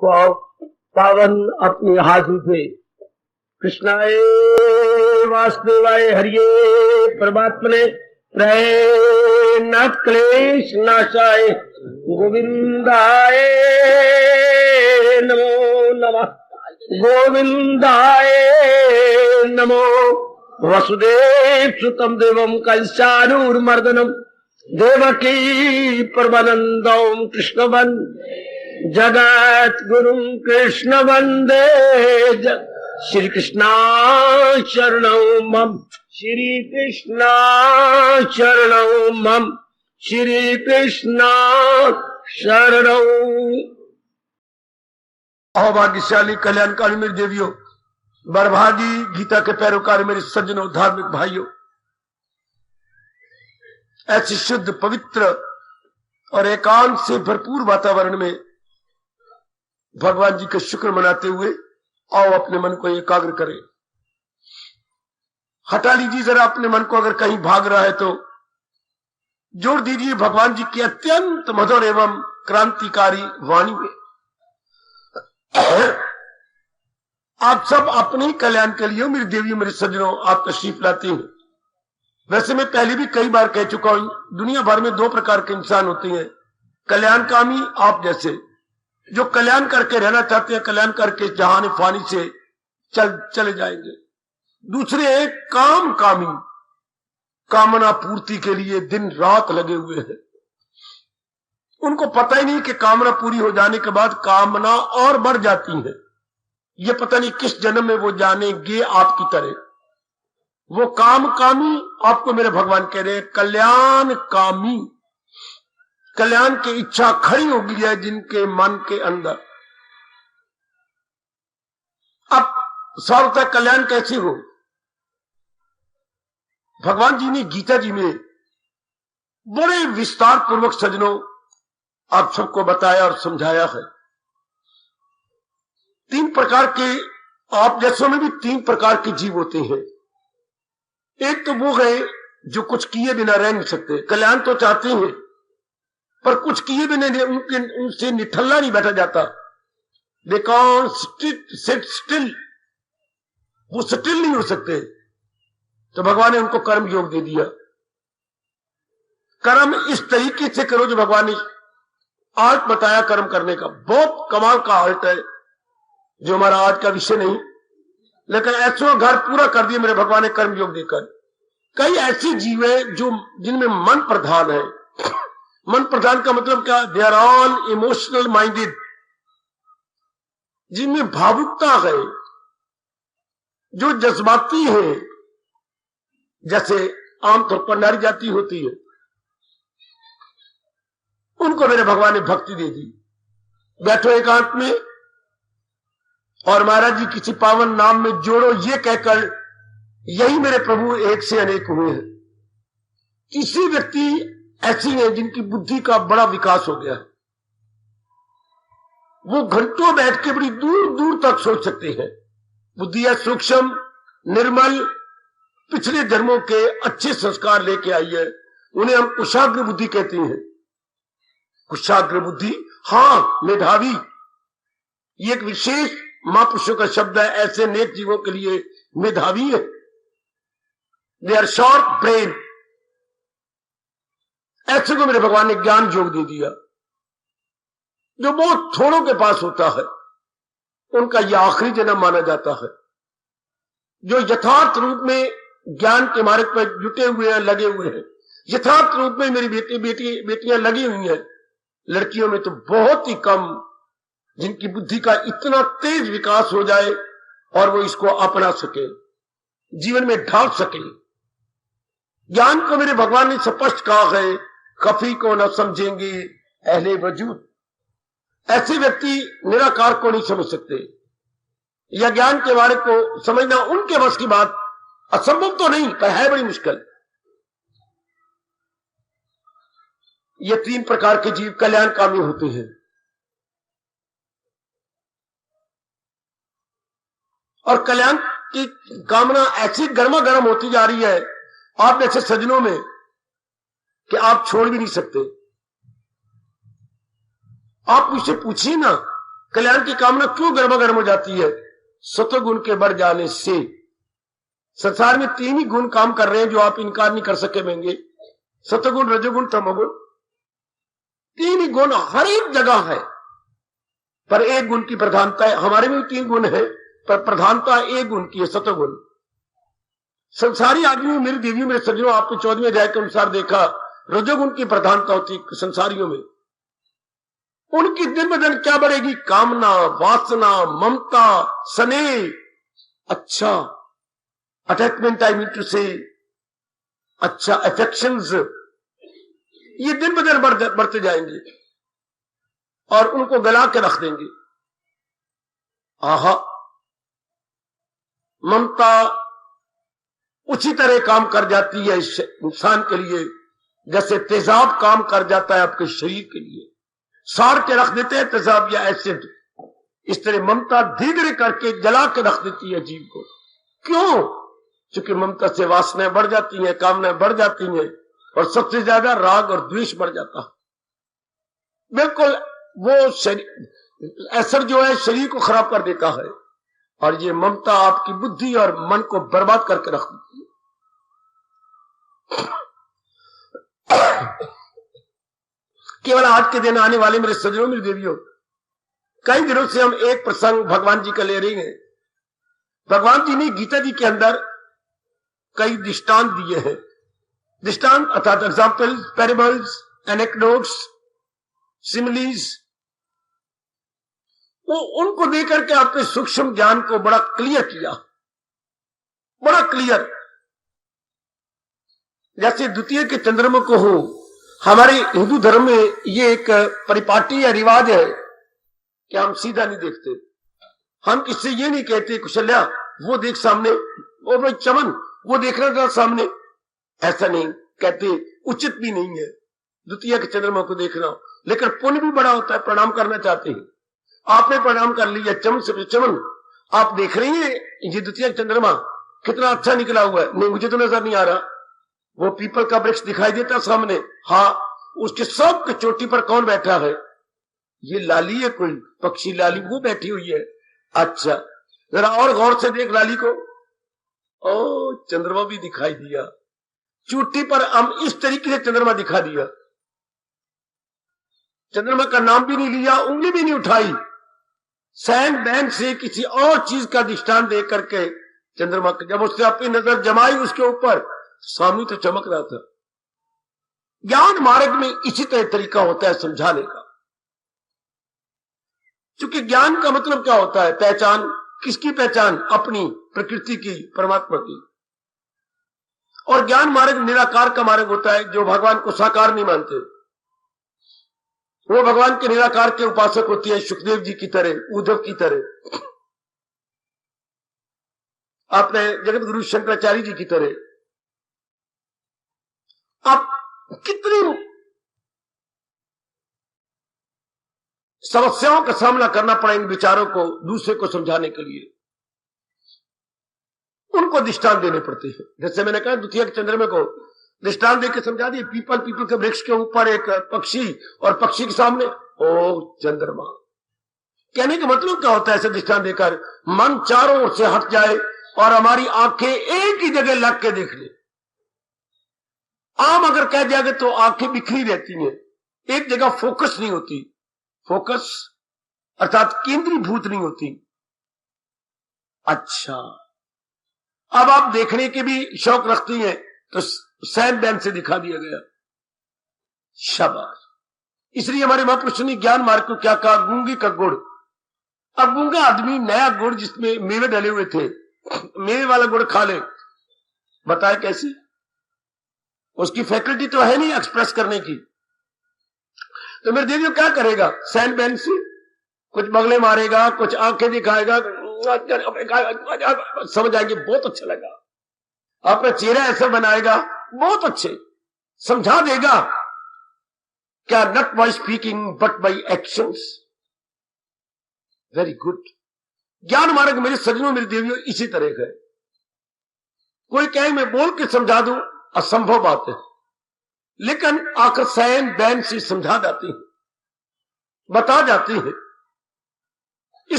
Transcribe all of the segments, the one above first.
पावन अपनी हाथ उठे। कृष्णाय वासुदेवाय हरिये परमात्मने प्रणत क्लेश नाशाय गोविंदाय नमो नमः। गोविंदाय नमो। वसुदेव सुतम देवम कंसानुर्मर्दनम देवकी परमानंदम कृष्ण जगत गुरु कृष्ण वंदे श्री कृष्णा शरणं मम। श्री कृष्णा शरणं मम। श्री कृष्णा शरणं। अभाग्यशाली कल्याणकारी मेरी देवियों, बरभागी गीता के पैरोकार मेरे सज्जनों, धार्मिक भाइयों, ऐसे शुद्ध पवित्र और एकांत से भरपूर वातावरण में भगवान जी का शुक्र मनाते हुए आओ अपने मन को एकाग्र करें। हटा लीजिए जरा अपने मन को, अगर कहीं भाग रहा है तो जोड़ दीजिए भगवान जी की अत्यंत मधुर एवं क्रांतिकारी वाणी में। आप सब अपने कल्याण के लिए मेरी देवियों मेरे सज्जनों आप तशरीफ लाते हैं। वैसे मैं पहले भी कई बार कह चुका हूं, दुनिया भर में दो प्रकार के इंसान होते हैं। कल्याणकामी आप जैसे, जो कल्याण करके रहना चाहते हैं, कल्याण करके जहान फानी से चले जाएंगे। दूसरे एक काम कामी, कामना पूर्ति के लिए दिन रात लगे हुए हैं। उनको पता ही नहीं कि कामना पूरी हो जाने के बाद कामना और बढ़ जाती है। ये पता नहीं किस जन्म में वो जानेंगे आपकी तरह। वो काम कामी आपको मेरे भगवान कह रहे हैं कल्याण कामी। कल्याण की इच्छा खड़ी हो गई है जिनके मन के अंदर। अब सर्वतः कल्याण कैसे हो? भगवान जी ने गीता जी में बड़े विस्तार पूर्वक सज्जनों आप सबको बताया और समझाया है। तीन प्रकार के, आप जैसों में भी तीन प्रकार के जीव होते हैं। एक तो वो है जो कुछ किए बिना रह नहीं सकते, कल्याण तो चाहते हैं पर कुछ किए बिना उनसे निठल्ला नहीं बैठा जाता। दे कांट सिट स्टिल, वो स्टिल नहीं हो सकते। तो भगवान ने उनको कर्म योग दे दिया। कर्म इस तरीके से करो जो भगवान ने आर्ट बताया कर्म करने का। बहुत कमाल का आर्ट है जो हमारा आज का विषय नहीं, लेकिन ऐसा घर पूरा कर दिया मेरे भगवान ने कर्म योग देकर। कई ऐसे जीव है जो जिनमें मन प्रधान है। मन प्रधान का मतलब क्या? They are all emotional minded, जिनमें भावुकता है, जो जज्बाती है, जैसे आमतौर पर नारी जाति होती है। उनको मेरे भगवान ने भक्ति दे दी। बैठो एकांत में और महाराज जी किसी पावन नाम में जोड़ो, ये कहकर यही मेरे प्रभु एक से अनेक हुए हैं। किसी व्यक्ति ऐसी है जिनकी बुद्धि का बड़ा विकास हो गया है। वो घंटों बैठ के बड़ी दूर दूर तक सोच सकते हैं। बुद्धि है सूक्ष्म, निर्मल, पिछले जन्मों के अच्छे संस्कार लेके आई है। उन्हें हम कुशाग्र बुद्धि कहते हैं। कुशाग्र बुद्धि, हाँ, मेधावी, ये एक विशेष महापुरुषों का शब्द है। ऐसे नेक जीवों के लिए मेधावी है। They are short brain. ऐसे को मेरे भगवान ने ज्ञान योग दे दिया जो बहुत थोड़ों के पास होता है। उनका यह आखिरी जन्म माना जाता है। जो यथार्थ रूप में ज्ञान के मार्ग पर जुटे हुए हैं, लगे हुए हैं। यथार्थ रूप में मेरी बेटियां लगी हुई हैं। लड़कियों में तो बहुत ही कम जिनकी बुद्धि का इतना तेज विकास हो जाए और वो इसको अपना सके, जीवन में ढाल सके। ज्ञान को मेरे भगवान ने स्पष्ट कहा है, खफी को न समझेंगे अहले वजूद। ऐसे व्यक्ति निराकार को नहीं समझ सकते। यह ज्ञान के बारे को समझना उनके बस की बात, असंभव तो नहीं पर है बड़ी मुश्किल। ये तीन प्रकार के जीव कल्याणकामी होते हैं। और कल्याण की कामना ऐसी गर्मा गर्म होती जा रही है आप जैसे सज्जनों में कि आप छोड़ भी नहीं सकते। आप मुझसे पूछिए ना कल्याण की कामना क्यों गर्मागर्म हो जाती है? सतोगुण के बढ़ जाने से। संसार में 3 ही गुण काम कर रहे हैं जो आप इनकार नहीं कर सकेंगे, सतोगुण, रजोगुण, तमोगुण। 3 ही गुण हर एक जगह है, पर एक गुण की प्रधानता है। हमारे में भी 3 गुण है, पर प्रधानता एक गुण की है, सतोगुण। संसारी आदमी, मेरी देवियों, मेरे सज्जनों, आपने 14वें अध्याय के अनुसार देखा, रजोगुण की प्रधानता होती है संसारियों में। उनकी दिन ब दिन क्या बढ़ेगी? कामना, वासना, ममता, स्नेह, अच्छा अटैचमेंट, आई मीन टू से, अच्छा अफेक्शंस, ये दिन ब दिन बढ़ते जाएंगे और उनको गला के रख देंगे। आहा, ममता उसी तरह काम कर जाती है इस इंसान के लिए जैसे तेजाब काम कर जाता है आपके शरीर के लिए। साड़ के रख देते हैं तेजाब या एसिड, इस तरह ममता धीरे धीरे करके जला के रख देती है जीव को। क्यों? क्योंकि ममता से वासनाएं बढ़ जाती हैं, कामनाएं बढ़ जाती हैं, और सबसे ज्यादा राग और द्वेष बढ़ जाता है। बिल्कुल वो असर जो है शरीर को खराब कर देता है, और ये ममता आपकी बुद्धि और मन को बर्बाद करके रख देती है। केवल आज के दिन आने वाले मेरे सज्जनों, मेरी देवियों, कई दिनों से हम एक प्रसंग भगवान जी का ले रहे हैं। भगवान जी ने गीता जी के अंदर कई दृष्टांत दिए हैं। दृष्टांत अर्थात एग्जाम्पल्स, पैराबल्स, एनेक्डोट्स, सिमिलीज, वो उनको देकर के आपने सूक्ष्म ज्ञान को बड़ा क्लियर किया, बड़ा क्लियर। जैसे द्वितीय के चंद्रमा को हो, हमारे हिंदू धर्म में ये एक परिपाटी या रिवाज है कि हम सीधा नहीं देखते। हम किससे ये नहीं कहते कुशल्या वो देख सामने, वो भाई चमन वो देख रहा था सामने, ऐसा नहीं कहते, उचित भी नहीं है द्वितीय के चंद्रमा को देखना। लेकिन पुण्य भी बड़ा होता है, प्रणाम करना चाहते हैं, आपने प्रणाम कर लिया चमन से। चमन आप देख रही हैं ये द्वितीय चंद्रमा कितना अच्छा निकला हुआ है? नहीं, मुझे तो नजर नहीं आ रहा। वो पीपल का वृक्ष दिखाई देता सामने, हाँ, उसके सब के चोटी पर कौन बैठा है? ये लाली है, कोई पक्षी लाली वो बैठी हुई है। अच्छा, जरा और गौर से देख लाली को, ओ चंद्रमा भी दिखाई दिया, चोटी पर हम इस तरीके से चंद्रमा दिखा दिया। चंद्रमा का नाम भी नहीं लिया, उंगली भी नहीं उठाई, सैंड बैंड से किसी और चीज का दृष्टांत दे करके चंद्रमा जब उसने अपनी नजर जमाई उसके ऊपर, सामने तो चमक रहा था। ज्ञान मार्ग में इसी तरह तरीका होता है समझाने का। क्योंकि ज्ञान का मतलब क्या होता है? पहचान। किसकी पहचान? अपनी, प्रकृति की, परमात्मा की। और ज्ञान मार्ग निराकार का मार्ग होता है, जो भगवान को साकार नहीं मानते, वो भगवान के निराकार के उपासक होती है, सुखदेव जी की तरह, उद्धव की तरह, आपने जगत गुरु शंकराचार्य जी की तरह। आप कितनी समस्याओं का सामना करना पड़ा इन विचारों को दूसरे को समझाने के लिए, उनको दृष्टांत देने पड़ते हैं। जैसे मैंने कहा द्वितीय चंद्रमा को दृष्टांत देकर समझा दिए। पीपल के वृक्ष के ऊपर एक पक्षी, और पक्षी के सामने ओ चंद्रमा। कहने का मतलब क्या होता है? ऐसे दृष्टांत देकर मन चारों ओर से हट जाए और हमारी आंखें एक ही जगह लग के देख ले। आम अगर कह जाएगा तो आंखें बिखरी रहती हैं, एक जगह फोकस नहीं होती। फोकस अर्थात केंद्रीभूत नहीं होती। अच्छा, अब आप देखने के भी शौक रखती हैं तो सैंड बैंड से दिखा दिया गया, शाबाश। इसलिए हमारे महापुरुषों ने ज्ञान मार्ग को क्या कहा? गूंगी का गुड़। अब गूंगा आदमी नया गुड़ जिसमें मेवे डले हुए थे, मेवे वाला गुड़ खा ले, बताए कैसी? उसकी फैकल्टी तो है नहीं एक्सप्रेस करने की। तो मेरे देवियों क्या करेगा? सैंड बैंड से कुछ बगले मारेगा, कुछ आंखें दिखाएगा, समझ आएगी बहुत अच्छा लगा, अपना चेहरा ऐसा बनाएगा बहुत अच्छे, समझा देगा। क्या? Not by speaking but by actions. Very good. ज्ञान मार्ग मेरे सज्जनों, मेरी देवियों, इसी तरह का है। कोई कहे मैं बोल के समझा दूं, असंभव बात है, लेकिन आकर सैन बैन से समझा जाती है, बता जाती है।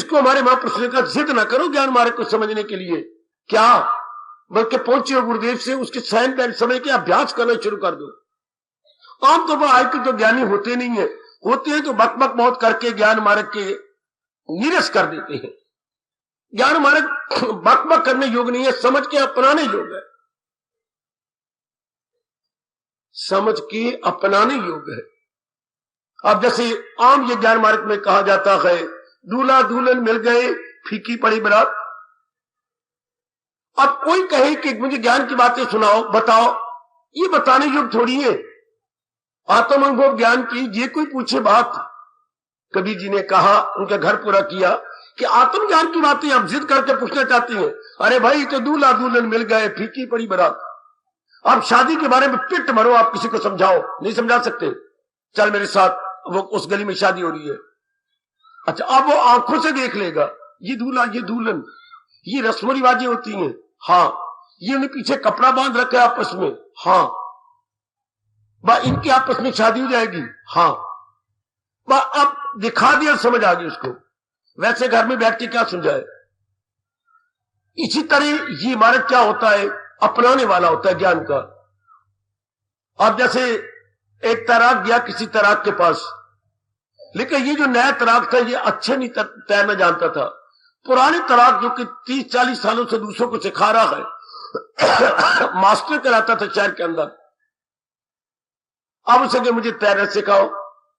इसको हमारे महापुरुषों ने कहा जिद ना करो ज्ञान मार्ग को समझने के लिए, क्या बल्कि पहुंचे हो गुरुदेव से उसके सहन पैन समय के अभ्यास करना शुरू कर दो। आमतौर पर आजकल तो ज्ञानी होते नहीं है, होते हैं तो बक बक बहुत करके ज्ञान मार्ग के नीरस कर देते हैं। ज्ञान मार्ग बक बक करने योग नहीं है, समझ के अपनाने योग है, समझ के अपनाने योग है। अब जैसे आम ये ज्ञान मार्ग में कहा जाता है दूल्हा दुल्हन मिल गए फीकी पड़ी बारात। अब कोई कहे कि मुझे ज्ञान की बातें सुनाओ बताओ, ये बताने योग थोड़ी है। आत्म अनुभव ज्ञान की ये कोई पूछे बात। कबीर जी ने कहा, उनका घर पूरा किया कि आत्म ज्ञान की बातें आप जिद करके पूछना चाहती हैं। अरे भाई तो दूल्हा दुल्हन मिल गए फीकी पड़ी बारात। आप शादी के बारे में पिट मरो, आप किसी को समझाओ, नहीं समझा सकते। चल मेरे साथ, वो उस गली में शादी हो रही है। अच्छा, अब वो आंखों से देख लेगा ये दूल्हा ये दुल्हन, ये रस्म रिवाजें होती हैं, हाँ, ये उन्हें पीछे कपड़ा बांध रखा है आपस में, हाँ, बा इनकी आपस में शादी हो जाएगी, हाँ, बा अब दिखा दिया समझ आ गई उसको। वैसे घर में बैठ के क्या समझाए। इसी तरह ये मार्ग क्या होता है, अपनाने वाला होता है ज्ञान का। अब जैसे एक तैराक गया किसी तैराक के पास, लेकिन ये जो नया तैराक था ये अच्छे नहीं तैरना जानता था। पुराने तैराक जो कि 30-40 सालों से दूसरों को सिखा रहा है मास्टर कराता था शहर के अंदर। अब उसे कि मुझे तैरना सिखाओ,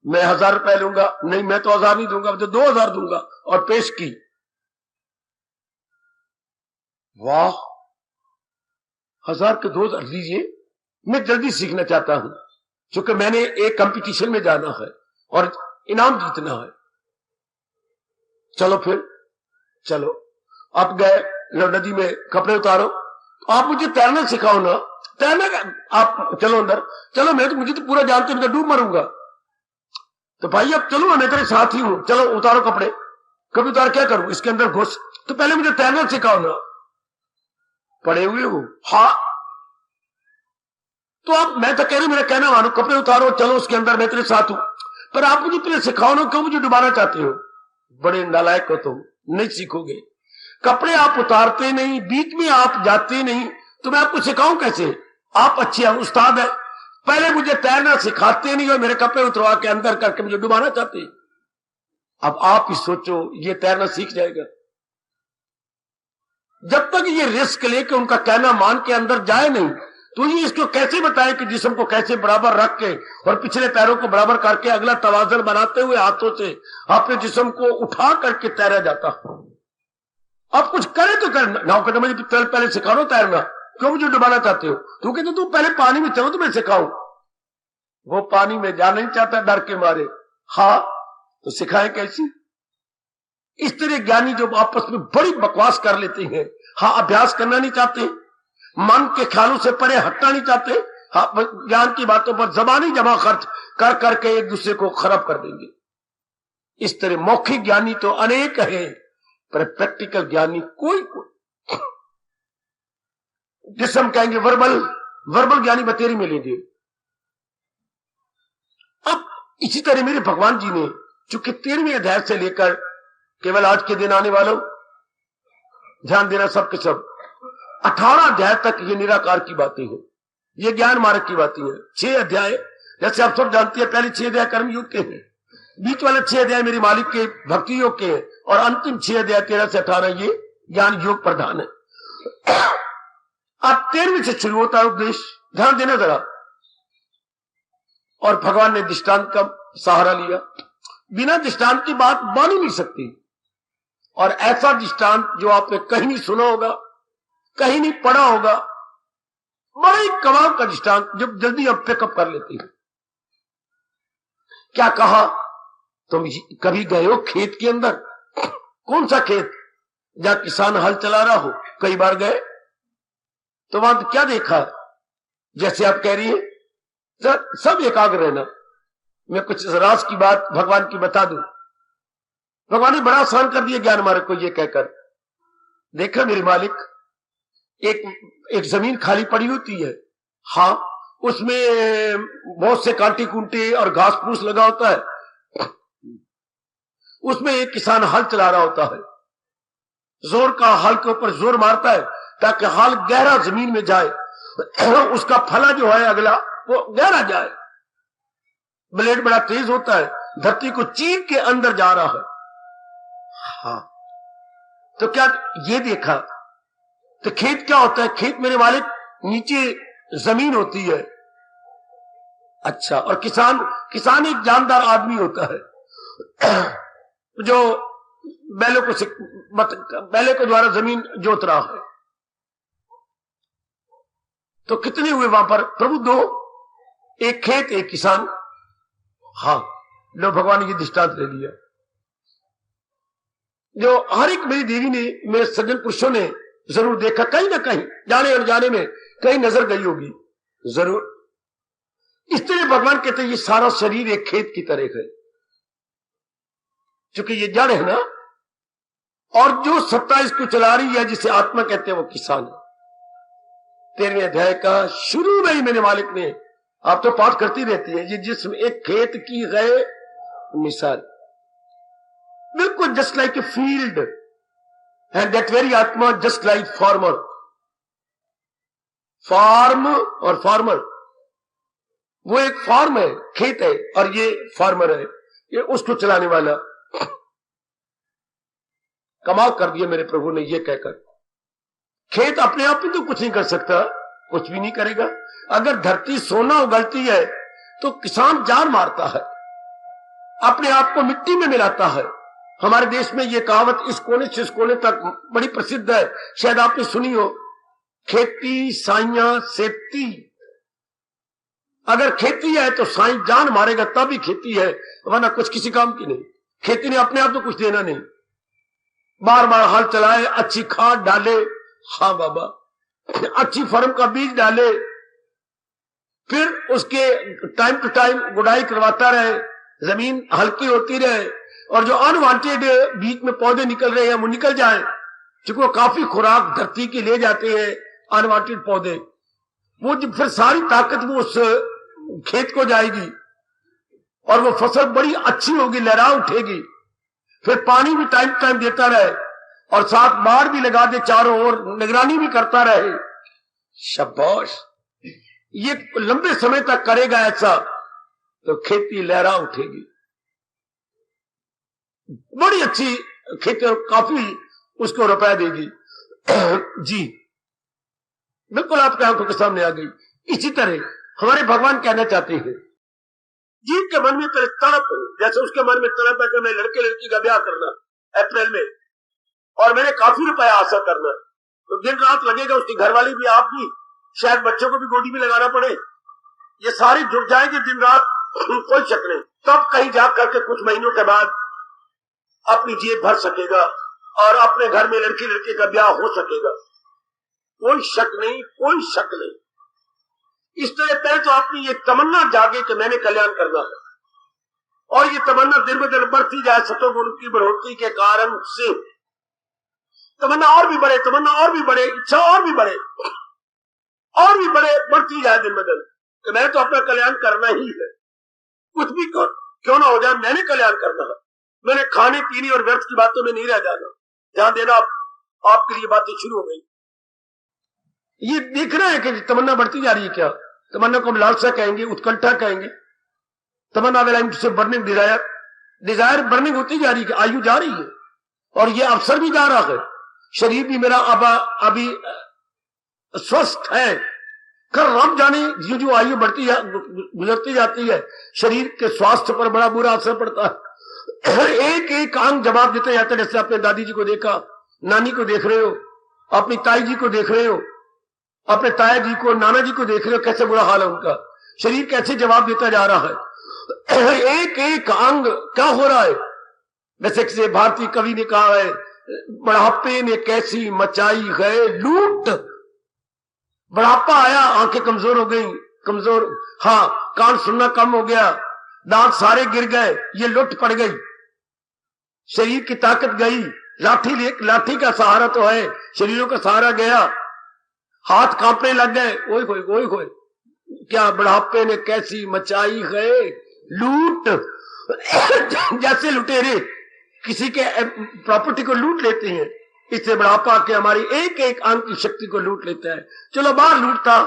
मैं 1000 रुपए लूंगा। नहीं, मैं तो 1000 नहीं दूंगा, मैं तो 2000 दूंगा। और पेश की, वाह, 1000 के 2000 लीजिए, मैं जल्दी सीखना चाहता हूं, क्योंकि मैंने एक कंपटीशन में जाना है और इनाम जीतना है। चलो फिर, चलो। अब गए, नदी में कपड़े उतारो, आप मुझे तैरना सिखाओ ना। तैरना आप चलो अंदर, चलो मैं तो मुझे तो पूरा जानते, मैं तो डूब मरूंगा। तो भाई अब चलो, मैं तेरे साथ ही हूं, चलो उतारो कपड़े। कभी उतार क्या करूं, इसके अंदर घुस, तो पहले मुझे तैरना सिखाओ ना। पड़े हुए हो, हाँ, तो अब मैं तो कह रही हूं, मेरा कहना मानो, कपड़े उतारो, चलो उसके अंदर, मैं तेरे साथ हूं, पर आप मुझे पहले सिखाओ ना, क्यों मुझे डुबाना चाहते हो। बड़े नालायक हो तुम, नहीं सीखोगे। कपड़े आप उतारते नहीं, बीच में आप जाते नहीं, तो मैं आपको सिखाऊं कैसे। आप अच्छे हैं, उस्ताद है, पहले मुझे तैरना सिखाते नहीं और मेरे कपड़े उतरवा के अंदर करके मुझे डुबाना चाहते। अब आप ही सोचो, ये तैरना सीख जाएगा। जब तक ये रिस्क लेके उनका कहना मान के अंदर जाए नहीं, तो ये इसको कैसे बताए कि जिस्म को कैसे बराबर रख के और पिछले पैरों को बराबर करके अगला तवाज़ुन बनाते हुए हाथों से अपने जिस्म को उठा करके तैरा जाता। अब कुछ करे तो कर ना, कहते मुझे पहले सिखा दो तैरना, क्यों मुझे डुबाना चाहते हो। तो कहते तू पहले पानी में चलो तो मैं सिखाऊं। वो पानी में जाना नहीं चाहता डर के मारे, हाँ, तो सिखाए कैसी। इस तरह ज्ञानी जो आपस में बड़ी बकवास कर लेते हैं, हाँ, अभ्यास करना नहीं चाहते, मन के ख्यालों से परे हटना नहीं चाहते, हाँ, ज्ञान की बातों पर जबानी जमा खर्च कर करके एक दूसरे को खराब कर देंगे। इस तरह मौखिक ज्ञानी तो अनेक है, पर प्रैक्टिकल ज्ञानी कोई कोई। जिसे हम कहेंगे वर्बल ज्ञानी बतेरी मिलेंगे। अब इसी तरह मेरे भगवान जी ने, चूंकि 13वें अध्याय से लेकर केवल आज के दिन आने वालों, ध्यान देना सबके सब, 18 अध्याय तक ये निराकार की बातें हैं, ये ज्ञान मार्ग की बातें हैं। 6 अध्याय जैसे आप सब जानते हैं, पहले 6 अध्याय कर्म योग के हैं, बीच वाले 6 अध्याय मेरे मालिक के भक्ति योग के हैं, और अंतिम 6 अध्याय 13 से 18 ये ज्ञान योग प्रधान है। अब 13वें से शुरू होता है उपदेश, ध्यान देना जरा। और भगवान ने दृष्टांत का सहारा लिया, बिना दृष्टांत की बात बन ही नहीं सकती। और ऐसा दृष्टांत जो आपने कहीं नहीं सुना होगा, कहीं नहीं पढ़ा होगा, बड़ा ही कमाल का दृष्टांत जो जल्दी अब पिकअप कर लेते हैं। क्या कहा, तुम कभी गए हो खेत के अंदर, कौन सा खेत जहां किसान हल चला रहा हो, कई बार गए, तो वहां क्या देखा। जैसे आप कह रही है सब एकाग्र रहना, मैं कुछ राज की बात भगवान की बता दूं। भगवान ने बड़ा आसान कर दिया ज्ञान मार्ग को, ये कहकर, देखा मेरे मालिक, एक जमीन खाली पड़ी होती है, हाँ, उसमें बहुत से कांटे कूंटे और घास फूस लगा होता है, उसमें एक किसान हल चला रहा होता है, जोर का हल के ऊपर जोर मारता है ताकि हल गहरा जमीन में जाए, उसका फला जो है अगला वो गहरा जाए। ब्लेड बड़ा तेज होता है, धरती को चीर के अंदर जा रहा है। हाँ, तो क्या ये देखा? तो खेत क्या होता है? खेत मेरे मालिक नीचे जमीन होती है। अच्छा, और किसान एक जानदार आदमी होता है जो बैलों को द्वारा जमीन जोत रहा है। तो कितने हुए वहां पर प्रभु? 2, एक खेत एक किसान। हाँ, लो भगवान ने ये दृष्टांत ले लिया। जो हर एक मेरी देवी ने, मेरे सज्जन पुरुषों ने जरूर देखा, कहीं ना कहीं जाने अनजाने में कहीं नजर गई होगी जरूर। इसलिए भगवान कहते हैं ये सारा शरीर एक खेत की तरह है, क्योंकि ये जड़ है ना, और जो सत्ता इसको चला रही है जिसे आत्मा कहते हैं वो किसान है। 13वें अध्याय का शुरू में ही मेरे मालिक ने, आप तो पाठ करती रहती है, ये जिसमें एक खेत की गए मिसाल, बिल्कुल just like a field and that very आत्मा जस्ट लाइक फार्मर। फार्म और फार्मर, वो एक फार्म है, खेत है, और ये फार्मर है, ये उसको चलाने वाला। कमाल कर दिया मेरे प्रभु ने ये कहकर। खेत अपने आप में तो कुछ नहीं कर सकता, कुछ भी नहीं करेगा। अगर धरती सोना उगलती है तो किसान जान मारता है, अपने आप को मिट्टी में मिलाता है। हमारे देश में ये कहावत इस कोने से इस कोने तक बड़ी प्रसिद्ध है, शायद आपने सुनी हो, खेती साइयां सेती। अगर खेती है तो साई जान मारेगा तभी खेती है, वरना कुछ किसी काम की नहीं। खेती ने अपने आप तो कुछ देना नहीं, बार बार हल चलाए, अच्छी खाद डाले, हाँ बाबा, अच्छी फर्म का बीज डाले, फिर उसके टाइम टू टाइम गुड़ाई करवाता रहे, जमीन हल्की होती रहे, और जो अनवांटेड बीच में पौधे निकल रहे हैं वो निकल जाए, क्योंकि वो काफी खुराक धरती की ले जाते हैं अनवांटेड पौधे। वो जब फिर सारी ताकत वो उस खेत को जाएगी और वो फसल बड़ी अच्छी होगी, लहरा उठेगी। फिर पानी भी टाइम टाइम देता रहे और साथ बाढ़ भी लगा दे, चारों ओर निगरानी भी करता रहे। शाबाश, ये लंबे समय तक करेगा ऐसा तो खेती लहरा उठेगी, बड़ी अच्छी खेती, काफी उसको रुपया देगी। जी बिल्कुल आपके आंखों के सामने आ गई। इसी तरह हमारे भगवान कहना चाहते हैं, जीव के मन में पहले तड़प, जैसे उसके मन में तड़प है कि मैं लड़के लड़की का ब्याह करना अप्रैल में, और मैंने काफी रुपया आशा करना, तो दिन रात लगेगा, उसकी घरवाली भी, आप भी, शायद बच्चों को भी गोदी में लगाना पड़े, ये सारी जुट जाएंगे दिन रात, कोई शक नहीं। तब कहीं जा करके कुछ महीनों के बाद अपनी जेब भर सकेगा और अपने घर में लड़की लड़के का ब्याह हो सकेगा, कोई शक नहीं, कोई शक नहीं। इस तरह पहले तो अपनी ये तमन्ना जागे कि मैंने कल्याण करना है, और ये तमन्ना दिन ब दिन बढ़ती जाए सतोगुण की बढ़ोतरी के कारण से। तमन्ना और भी बढ़े, तमन्ना और भी बढ़े, इच्छा और भी बढ़े, और भी बढ़े, बढ़ती जाए दिन ब दिन कि मैंने तो अपना कल्याण करना ही है, कुछ भी क्यों ना हो जाए, मैंने कल्याण करना है। मैंने खाने पीने और व्यर्थ की बातों में नहीं रह जाना। ध्यान देना, आपके लिए बातें शुरू हो गई। ये देख रहे हैं कि तमन्ना बढ़ती जा रही है। क्या तमन्ना को हम लालसा कहेंगे, उत्कंठा कहेंगे। तमन्ना से बर्निंग डिजायर, डिजायर बर्निंग होती जा रही है, आयु जा रही है और ये अवसर भी जा रहा है। शरीर भी मेरा अभी स्वस्थ है, कर रब जाने जो आयु बढ़ती गुजरती जाती है, शरीर के स्वास्थ्य पर बड़ा बुरा असर पड़ता है। एक एक अंग जवाब देते जाते, जैसे अपने दादी जी को देखा, नानी को देख रहे हो, अपनी ताई जी को देख रहे हो, अपने ताया जी को, नाना जी को देख रहे हो, कैसे बुरा हाल है उनका, शरीर कैसे जवाब देता जा रहा है। एक एक अंग क्या हो रहा है। वैसे किसी भारतीय कवि ने कहा है, बुढ़ापे ने कैसी मचाई है लूट। बुढ़ापा आया, आंखें कमजोर हो गई, कमजोर, हाँ, कान सुनना कम हो गया, दांत सारे गिर गए, ये लुट पड़ गई, शरीर की ताकत गई। लाठी का सहारा तो है, शरीरों का सहारा गया, हाथ कांपने लग गए। ओए होए ओए होए, क्या बुढ़ापे ने कैसी मचाई है लूट। जैसे लुटेरे किसी के प्रॉपर्टी को लूट लेते हैं। इससे बुढ़ापा के हमारी एक एक अंग की शक्ति को लूट लेता है। चलो बाहर लूटता,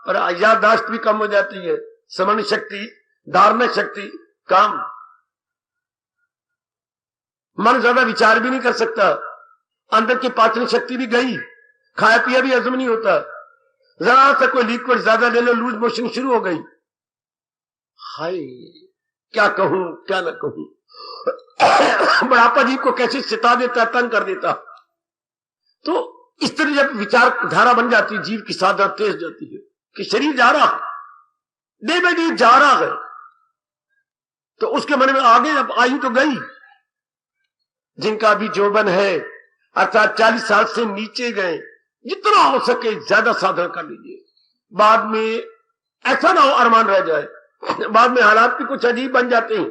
पर याददाश्त भी कम हो जाती है, समझ शक्ति, धारणा शक्ति कम, मन ज्यादा विचार भी नहीं कर सकता, अंदर की पाचन शक्ति भी गई, खाया पिया भी हजम नहीं होता, जरा सा कोई लिक्विड ज्यादा ले लो लूज मोशन शुरू हो गई। हाय क्या कहूं क्या ना कहूं। बुढ़ापा जीव को कैसे सिता देता, तंग कर देता। तो इस तरह जब विचार धारा बन जाती है, जीव की साधना तेज जाती है कि शरीर जा रहा, डे बाई डे जा रहा है, तो उसके मन में आगे जब आयु तो गई। जिनका भी जोबन है अर्थात 40 साल से नीचे गए, जितना हो सके ज्यादा साधना कर लीजिए। बाद में ऐसा ना हो अरमान रह जाए, बाद में हालात भी कुछ अजीब बन जाते हैं।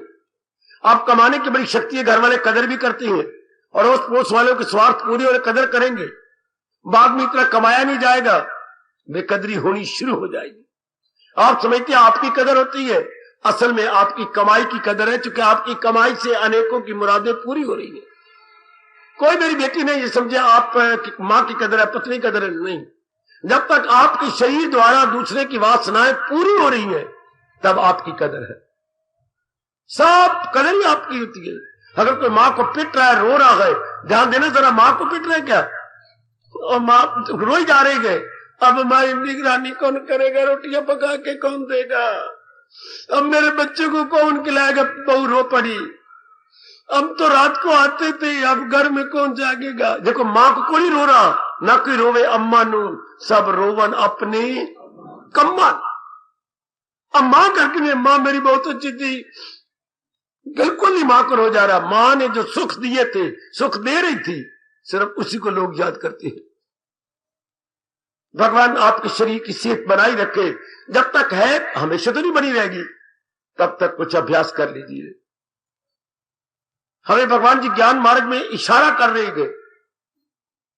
आप कमाने की बड़ी शक्ति है, घर वाले कदर भी करते हैं और उस पोस्ट वालों के स्वार्थ पूरे और कदर करेंगे। बाद में इतना कमाया नहीं जाएगा, बेकदरी होनी शुरू हो जाएगी। आप समझते हैं आपकी कदर होती है, असल में आपकी कमाई की कदर है, क्योंकि आपकी कमाई से अनेकों की मुरादें पूरी हो रही है। कोई मेरी बेटी नहीं ये समझे आप मां की कदर है, पत्नी की कदर है, नहीं। जब तक आपके शरीर द्वारा दूसरे की वासनाएं पूरी हो रही है तब आपकी कदर है। सब कदर ही आपकी होती है। अगर कोई मां को पिट रहा है, रो रहा है, ध्यान देना जरा, मां को पिट रहे क्या, और मां रो ही जा रही है, अब हमारी निगरानी कौन करेगा, रोटियां पका के कौन देगा, अब मेरे बच्चे को कौन खिलाएगा, बहू रो पड़ी, अब तो रात को आते थे, अब घर में कौन जागेगा। देखो मां को कोई रो रहा ना, कोई रोवे अम्मा नू, सब रोवन अपने कम्मन। अब मां करके मां मेरी बहुत अच्छी थी, बिल्कुल नहीं मां को रो जा रहा। मां ने जो सुख दिए थे, सुख दे रही थी, सिर्फ उसी को लोग याद करते हैं। भगवान आपके शरीर की सेहत बनाई रखे, जब तक है, हमेशा तो नहीं बनी रहेगी, तब तक कुछ अभ्यास कर लीजिए। हमें भगवान जी ज्ञान मार्ग में इशारा कर रहे हैं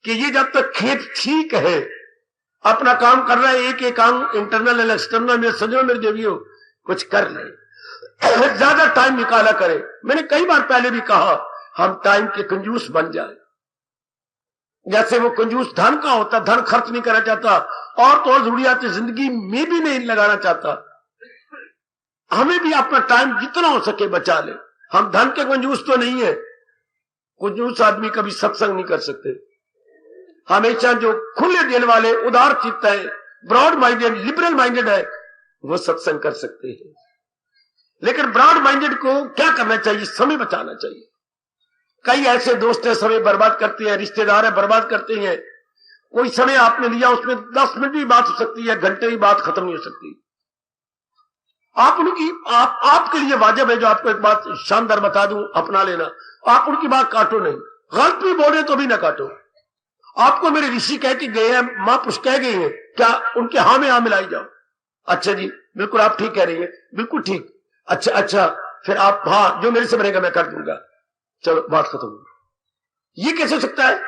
कि ये जब तक खेत ठीक है, अपना काम कर रहा है, एक एक अंग इंटरनल एंड एक्सटर्नल, मेरे सजनों मेरे देवियों, कुछ कर ले, ज्यादा टाइम निकाला करे। मैंने कई बार पहले भी कहा, हम टाइम के कंजूस बन जाए। जैसे वो कंजूस धन का होता, धन खर्च नहीं करना चाहता, और तो और जरूरियात जिंदगी में भी नहीं लगाना चाहता। हमें भी अपना टाइम जितना हो सके बचा ले। हम धन के कंजूस तो नहीं है, कंजूस आदमी कभी सत्संग नहीं कर सकते। हमेशा जो खुले दिल वाले, उदार चित्त है, ब्रॉड माइंडेड, लिबरल माइंडेड है, वो सत्संग कर सकते हैं। लेकिन ब्रॉड माइंडेड को क्या करना चाहिए, समय बचाना चाहिए। कई ऐसे दोस्त हैं समय बर्बाद करते हैं, रिश्तेदार है बर्बाद करते हैं। कोई समय आपने लिया, उसमें 10 मिनट भी बात हो सकती है, घंटे भी बात खत्म नहीं हो सकती। आप उनकी आपके लिए वाजिब है, जो आपको एक बात शानदार बता दूं, अपना लेना। आप उनकी बात काटो नहीं, गलत भी बोले तो भी ना काटो। आपको मेरे ऋषि कह के गए हैं, महापुरुष कह गए हैं, क्या उनके हाँ में हाँ मिलाई जाओ। अच्छा जी, बिल्कुल आप ठीक कह रही है, बिल्कुल ठीक, अच्छा, फिर आप हाँ जो मेरे से बनेगा मैं कर दूंगा, चलो बात खत्म। ये कैसे हो सकता है?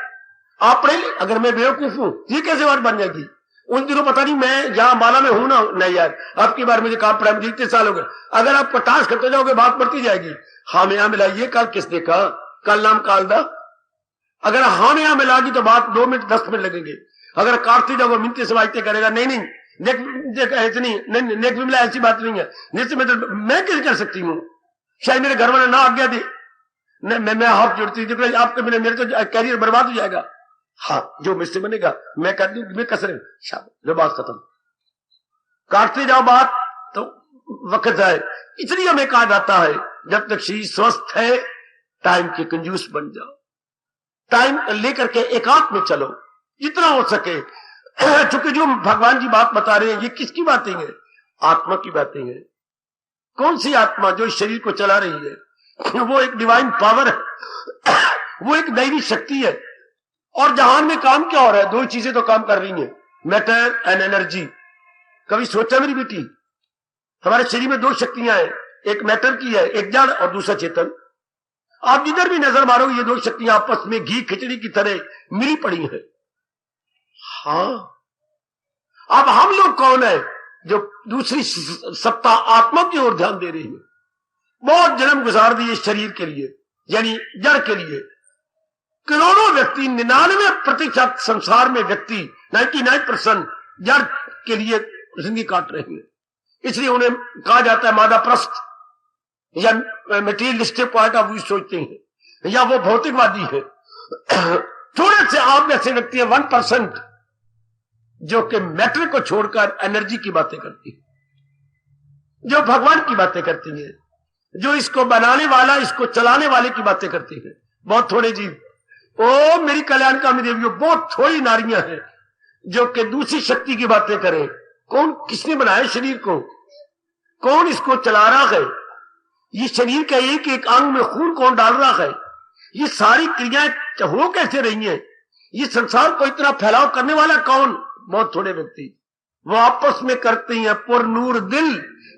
आप पढ़े, अगर मैं बेवकूफ हूं, ये कैसे बात बन जाएगी? उन दिनों पता नहीं मैं जहां माला में हूं ना, नहीं यार, आपकी बार मुझे काम पड़ा, मुझे इतने साल हो गए। अगर आप पटास करते जाओगे बात बढ़ती जाएगी। हाँ में यहाँ मिलाइए, कल किसने कहा, कल नाम काल दा। अगर हाँ में यहाँ मिलागी तो बात 2 मिनट 10 मिनट लगेंगे। अगर काटते जाओगे मिनते से वाजते करेगा, नहीं देख ऐसे नहीं, नेक भी मिला, ऐसी बात नहीं है। जैसे मैं कैसे कर सकती हूँ, शायद मेरे घर वाले ना आज्ञा दे, मैं हाथ जोड़ती हूँ, आपके बिना मेरे तो कैरियर बर्बाद हो जाएगा। हाँ जो मुझसे बनेगा मैं कर दूं, मैं कसर, शाबाश, बात खत्म। काटते जाओ बात तो वक्त जाए। इसलिए हमें कहा जाता है, जब तक शरीर स्वस्थ है टाइम के कंजूस बन जाओ, टाइम लेकर के एकांत में चलो जितना हो सके। चूंकि जो भगवान जी बात बता रहे हैं, ये किसकी बातें हैं? आत्मा की बातें हैं। कौन सी आत्मा? जो इस शरीर को चला रही है, वो एक डिवाइन पावर है, वो एक दैवी शक्ति है। और जहान में काम क्या हो रहा है? 2 चीजें तो काम कर रही हैं, मैटर एंड एनर्जी। कभी सोचा मेरी बेटी, हमारे शरीर में 2 शक्तियां हैं, एक मैटर की है, एक जड़, और दूसरा चेतन। आप जिधर भी नजर मारोगे ये 2 शक्तियां आपस में घी खिचड़ी की तरह मिली पड़ी है। हाँ, अब हम लोग कौन है जो दूसरी सत्ता आत्मा की ओर ध्यान दे रही है? बहुत जन्म गुजार दिए शरीर के लिए, यानी जड़ के लिए। करोड़ों व्यक्ति, 99% संसार में व्यक्ति, 99% जड़ के लिए जिंदगी काट रहे हैं। इसलिए उन्हें कहा जाता है मादा प्रस्त या मटेरियलिस्टिक पॉइंट ऑफ व्यू सोचते हैं, या वो भौतिकवादी है। थोड़े से आप जैसे व्यक्ति हैं 1% जो कि मैटर को छोड़कर एनर्जी की बातें करती है, जो भगवान की बातें करती है, जो इसको बनाने वाला, इसको चलाने वाले की बातें करती है। बहुत थोड़े जीव, ओ मेरी कल्याणकामी देवियों, बहुत थोड़ी नारियां हैं जो कि दूसरी शक्ति की बातें करें। कौन, किसने बनाया शरीर को, कौन इसको चला रहा है, ये शरीर का एक एक अंग में खून कौन डाल रहा है, ये सारी क्रियाएं हो कैसे रही हैं, ये संसार को इतना फैलाव करने वाला कौन। बहुत थोड़े व्यक्ति वो आपस में करते हैं पुर नूर दिल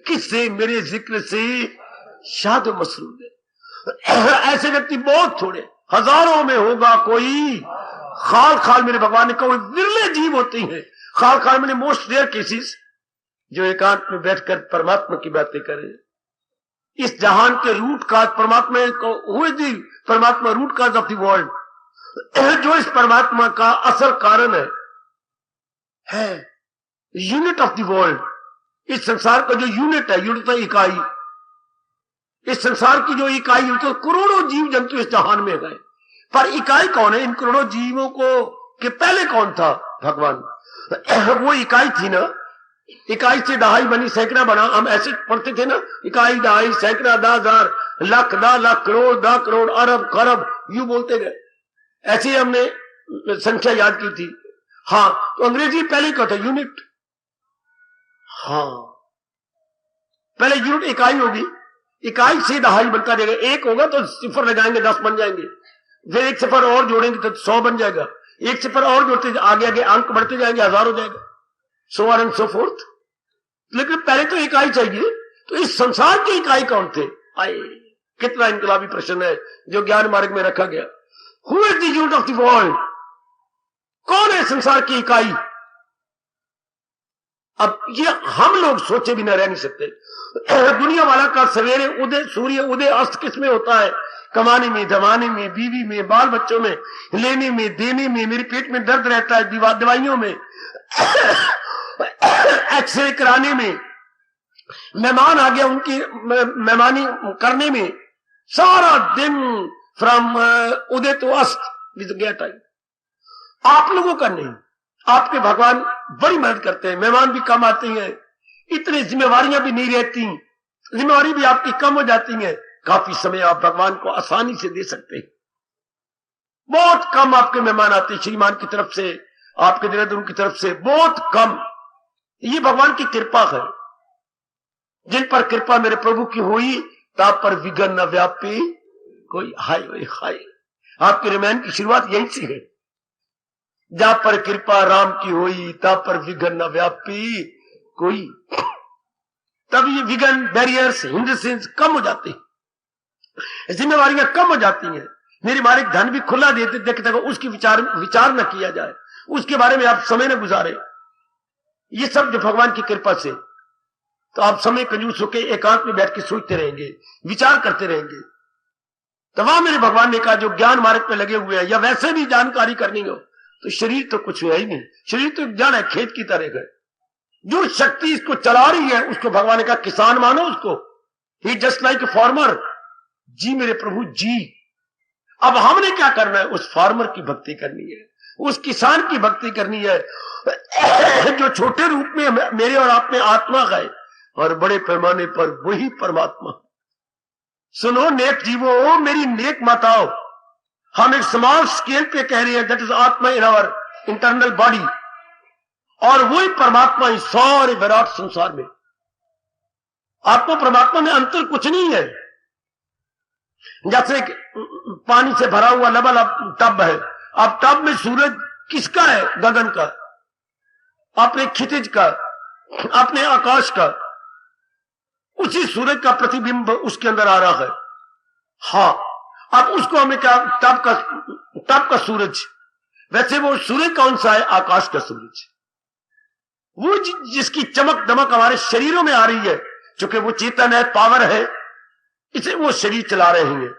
किससे मेरे जिक्र से शाद मसरूर। ऐसे व्यक्ति बहुत थोड़े, हजारों में होगा कोई। खाल खाल मेरे भगवान ने कहा विरले जीव होते हैं, खाल खाल मैंने मोस्ट रेयर केसेस, जो एकांत में बैठकर परमात्मा की बातें करें। इस जहान के रूट काज परमात्मा को हुए जी, परमात्मा root cause of the world, जो इस परमात्मा का असल कारण है यूनिट ऑफ द वर्ल्ड। इस संसार का जो यूनिट है, यूनिट है इकाई, इस संसार की जो इकाई है, तो करोड़ों जीव जंतु इस जहान में गए, पर इकाई कौन है इन करोड़ों जीवों को, कि पहले कौन था, भगवान। वो इकाई थी ना, इकाई से दहाई बनी, सैकड़ा बना। हम ऐसे पढ़ते थे ना, इकाई दहाई सैकड़ा 10,000 लाख 10 लाख करोड़ 10 करोड़ अरब खरब यूं बोलते गए, ऐसे ही हमने संख्या याद की थी। हाँ, तो अंग्रेजी पहले क्या था, यूनिट। हाँ, पहले यूनिट इकाई होगी, इकाई से दहाई बनता जाएगा, एक होगा तो सिफर लगाएंगे 10 बन जाएंगे, फिर एक सिफर और जोड़ेंगे तो 100 बन जाएगा, एक सिफर और जोड़ते आगे आगे अंक बढ़ते जाएंगे, 1000 हो जाएगा, so on and so forth। लेकिन पहले तो इकाई चाहिए। तो इस संसार की इकाई कौन थे, आए कितना इनकलाबी प्रश्न है जो ज्ञान मार्ग में रखा गया। Who is the unit of the world, कौन है संसार की इकाई। अब ये हम लोग सोचे बिना रह नहीं सकते। दुनिया वाला का सवेरे उदय, सूर्य उदय अस्त किसमें होता है, कमाने में, धमाने में, बीवी में, बाल बच्चों में, लेने में, देने में, मेरे पेट में दर्द रहता है, दवाइयों में, एक्सरे कराने में, मेहमान आ गया उनकी मेहमानी करने में, सारा दिन फ्रॉम उदय टू अस्त विद गया टाइम। आप लोगों का नहीं, आपके भगवान बड़ी मदद करते हैं, मेहमान भी कम आते हैं, इतनी जिम्मेवारियां भी नहीं रहती, जिम्मेवारी भी आपकी कम हो जाती है, काफी समय आप भगवान को आसानी से दे सकते हैं। बहुत कम आपके मेहमान आते हैं श्रीमान की तरफ से, आपके देहरादून की तरफ से, बहुत कम। ये भगवान की कृपा है। जिन पर कृपा मेरे प्रभु की हुई ताप पर विघन न व्यापी कोई। हाय हाय, आपके रामायण की शुरुआत यहीं से है, जहां पर कृपा राम की हुई ताप पर विघन न व्यापी कोई। तब ये विघन, बैरियर्स, हिंड्रेंसेस कम हो जाते हैं, जिम्मेवारियां कम हो जाती हैं। मेरे मालिक धन भी खुला देते, देखते उसकी विचार न किया जाए, उसके बारे में आप समय न गुजारे। ये सब जो भगवान की कृपा से, तो आप समय कंजूस होकर एकांत में बैठ के सोचते रहेंगे, विचार करते रहेंगे। तो वहां मेरे भगवान ने कहा जो ज्ञान मार्ग पे लगे हुए हैं, या वैसे भी जानकारी करनी हो, तो शरीर तो कुछ है ही नहीं, शरीर तो जड़ है, खेत की तरह है। जो शक्ति इसको चला रही है उसको भगवान ने कहा किसान मानो उसको, ही जस्ट लाइक ए फार्मर। जी मेरे प्रभु जी। अब हमने क्या करना है, उस फार्मर की भक्ति करनी है, उस किसान की भक्ति करनी है, जो छोटे रूप में मेरे और आप में आत्मा है, और बड़े पैमाने पर वही परमात्मा। सुनो नेक जीवो, मेरी नेक माताओं, हम एक स्मॉल स्केल पे कह रहे हैं, दैट इज आत्मा इन आवर इंटरनल बॉडी, और वही परमात्मा इस सारे विराट संसार में। आत्मा परमात्मा में अंतर कुछ नहीं है। जैसे पानी से भरा हुआ लबल अब टब है, अब टब में सूरज किसका है, गगन का, अपने क्षितिज का, अपने आकाश का, उसी सूरज का प्रतिबिंब उसके अंदर आ रहा है। हाँ, अब उसको हमें क्या, टब का सूरज, वैसे वो सूरज कौन सा है, आकाश का सूरज, वो जिसकी चमक दमक हमारे शरीरों में आ रही है, क्योंकि वो चेतन है, पावर है, इसे वो शरीर चला रहे हैं।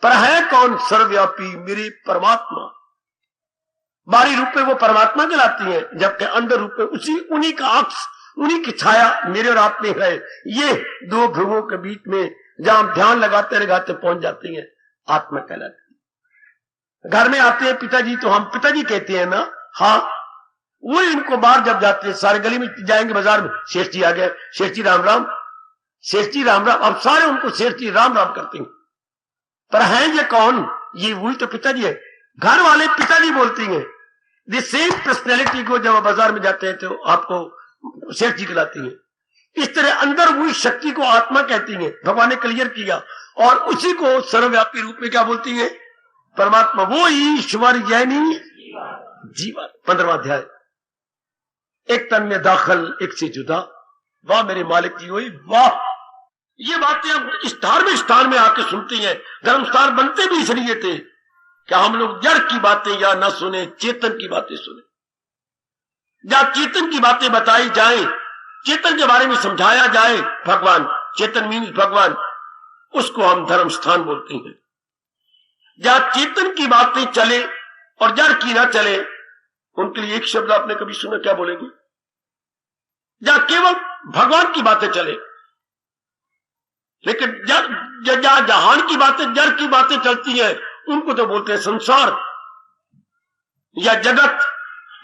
पर है कौन सर्वव्यापी मेरी परमात्मा। बाहरी रूप में वो परमात्मा कहलाती है, जबकि अंदर रूप में उन्हीं का अक्स, उन्हीं की छाया मेरे और आप में है। ये दो भ्रुवों के बीच में जहां ध्यान लगाते लगाते पहुंच जाती है, आत्मा कहलाती है। घर में आते हैं पिताजी, तो हम पिताजी कहते हैं ना, हाँ। वो इनको बाहर जब जाते हैं, सारे गली में जाएंगे, बाजार में, शेष जी आ गए, शेष जी राम राम, शेष जी राम राम, अब सारे उनको शेष जी राम राम करते हैं। पर हैं ये कौन? ये वही तो पिताजी है। घर वाले पिताजी बोलती हैं। द सेम पर्सनैलिटी को जब बाजार में जाते हैं तो आपको शेष जी कहलाती है। इस तरह अंदर वही शक्ति को आत्मा कहती है। भगवान ने क्लियर किया, और उसी को सर्वव्यापी रूप में क्या बोलती है? परमात्मा। वो ईश्वर यानी जीवन। 15वां अध्याय। एक तन में दाखिल, एक से जुदा, वाह मेरे मालिक की हुई वाह। ये बातें हम इस धार्मिक स्थान में आके सुनते हैं। धर्मस्थान बनते भी इसलिए थे कि हम लोग जड़ की बातें या ना सुने, चेतन की बातें सुने। जहां चेतन की बातें बताई जाए, चेतन के बारे में समझाया जाए, भगवान, चेतन मीन्स भगवान, उसको हम धर्म स्थान बोलते हैं। जहां चेतन की बातें चले और जड़ की ना चले, उनके लिए एक शब्द आपने कभी सुना? क्या बोलेंगे? जहां केवल भगवान की बातें चले, लेकिन जहां जहान की बातें, जड़ की बातें चलती है, उनको तो बोलते हैं संसार या जगत।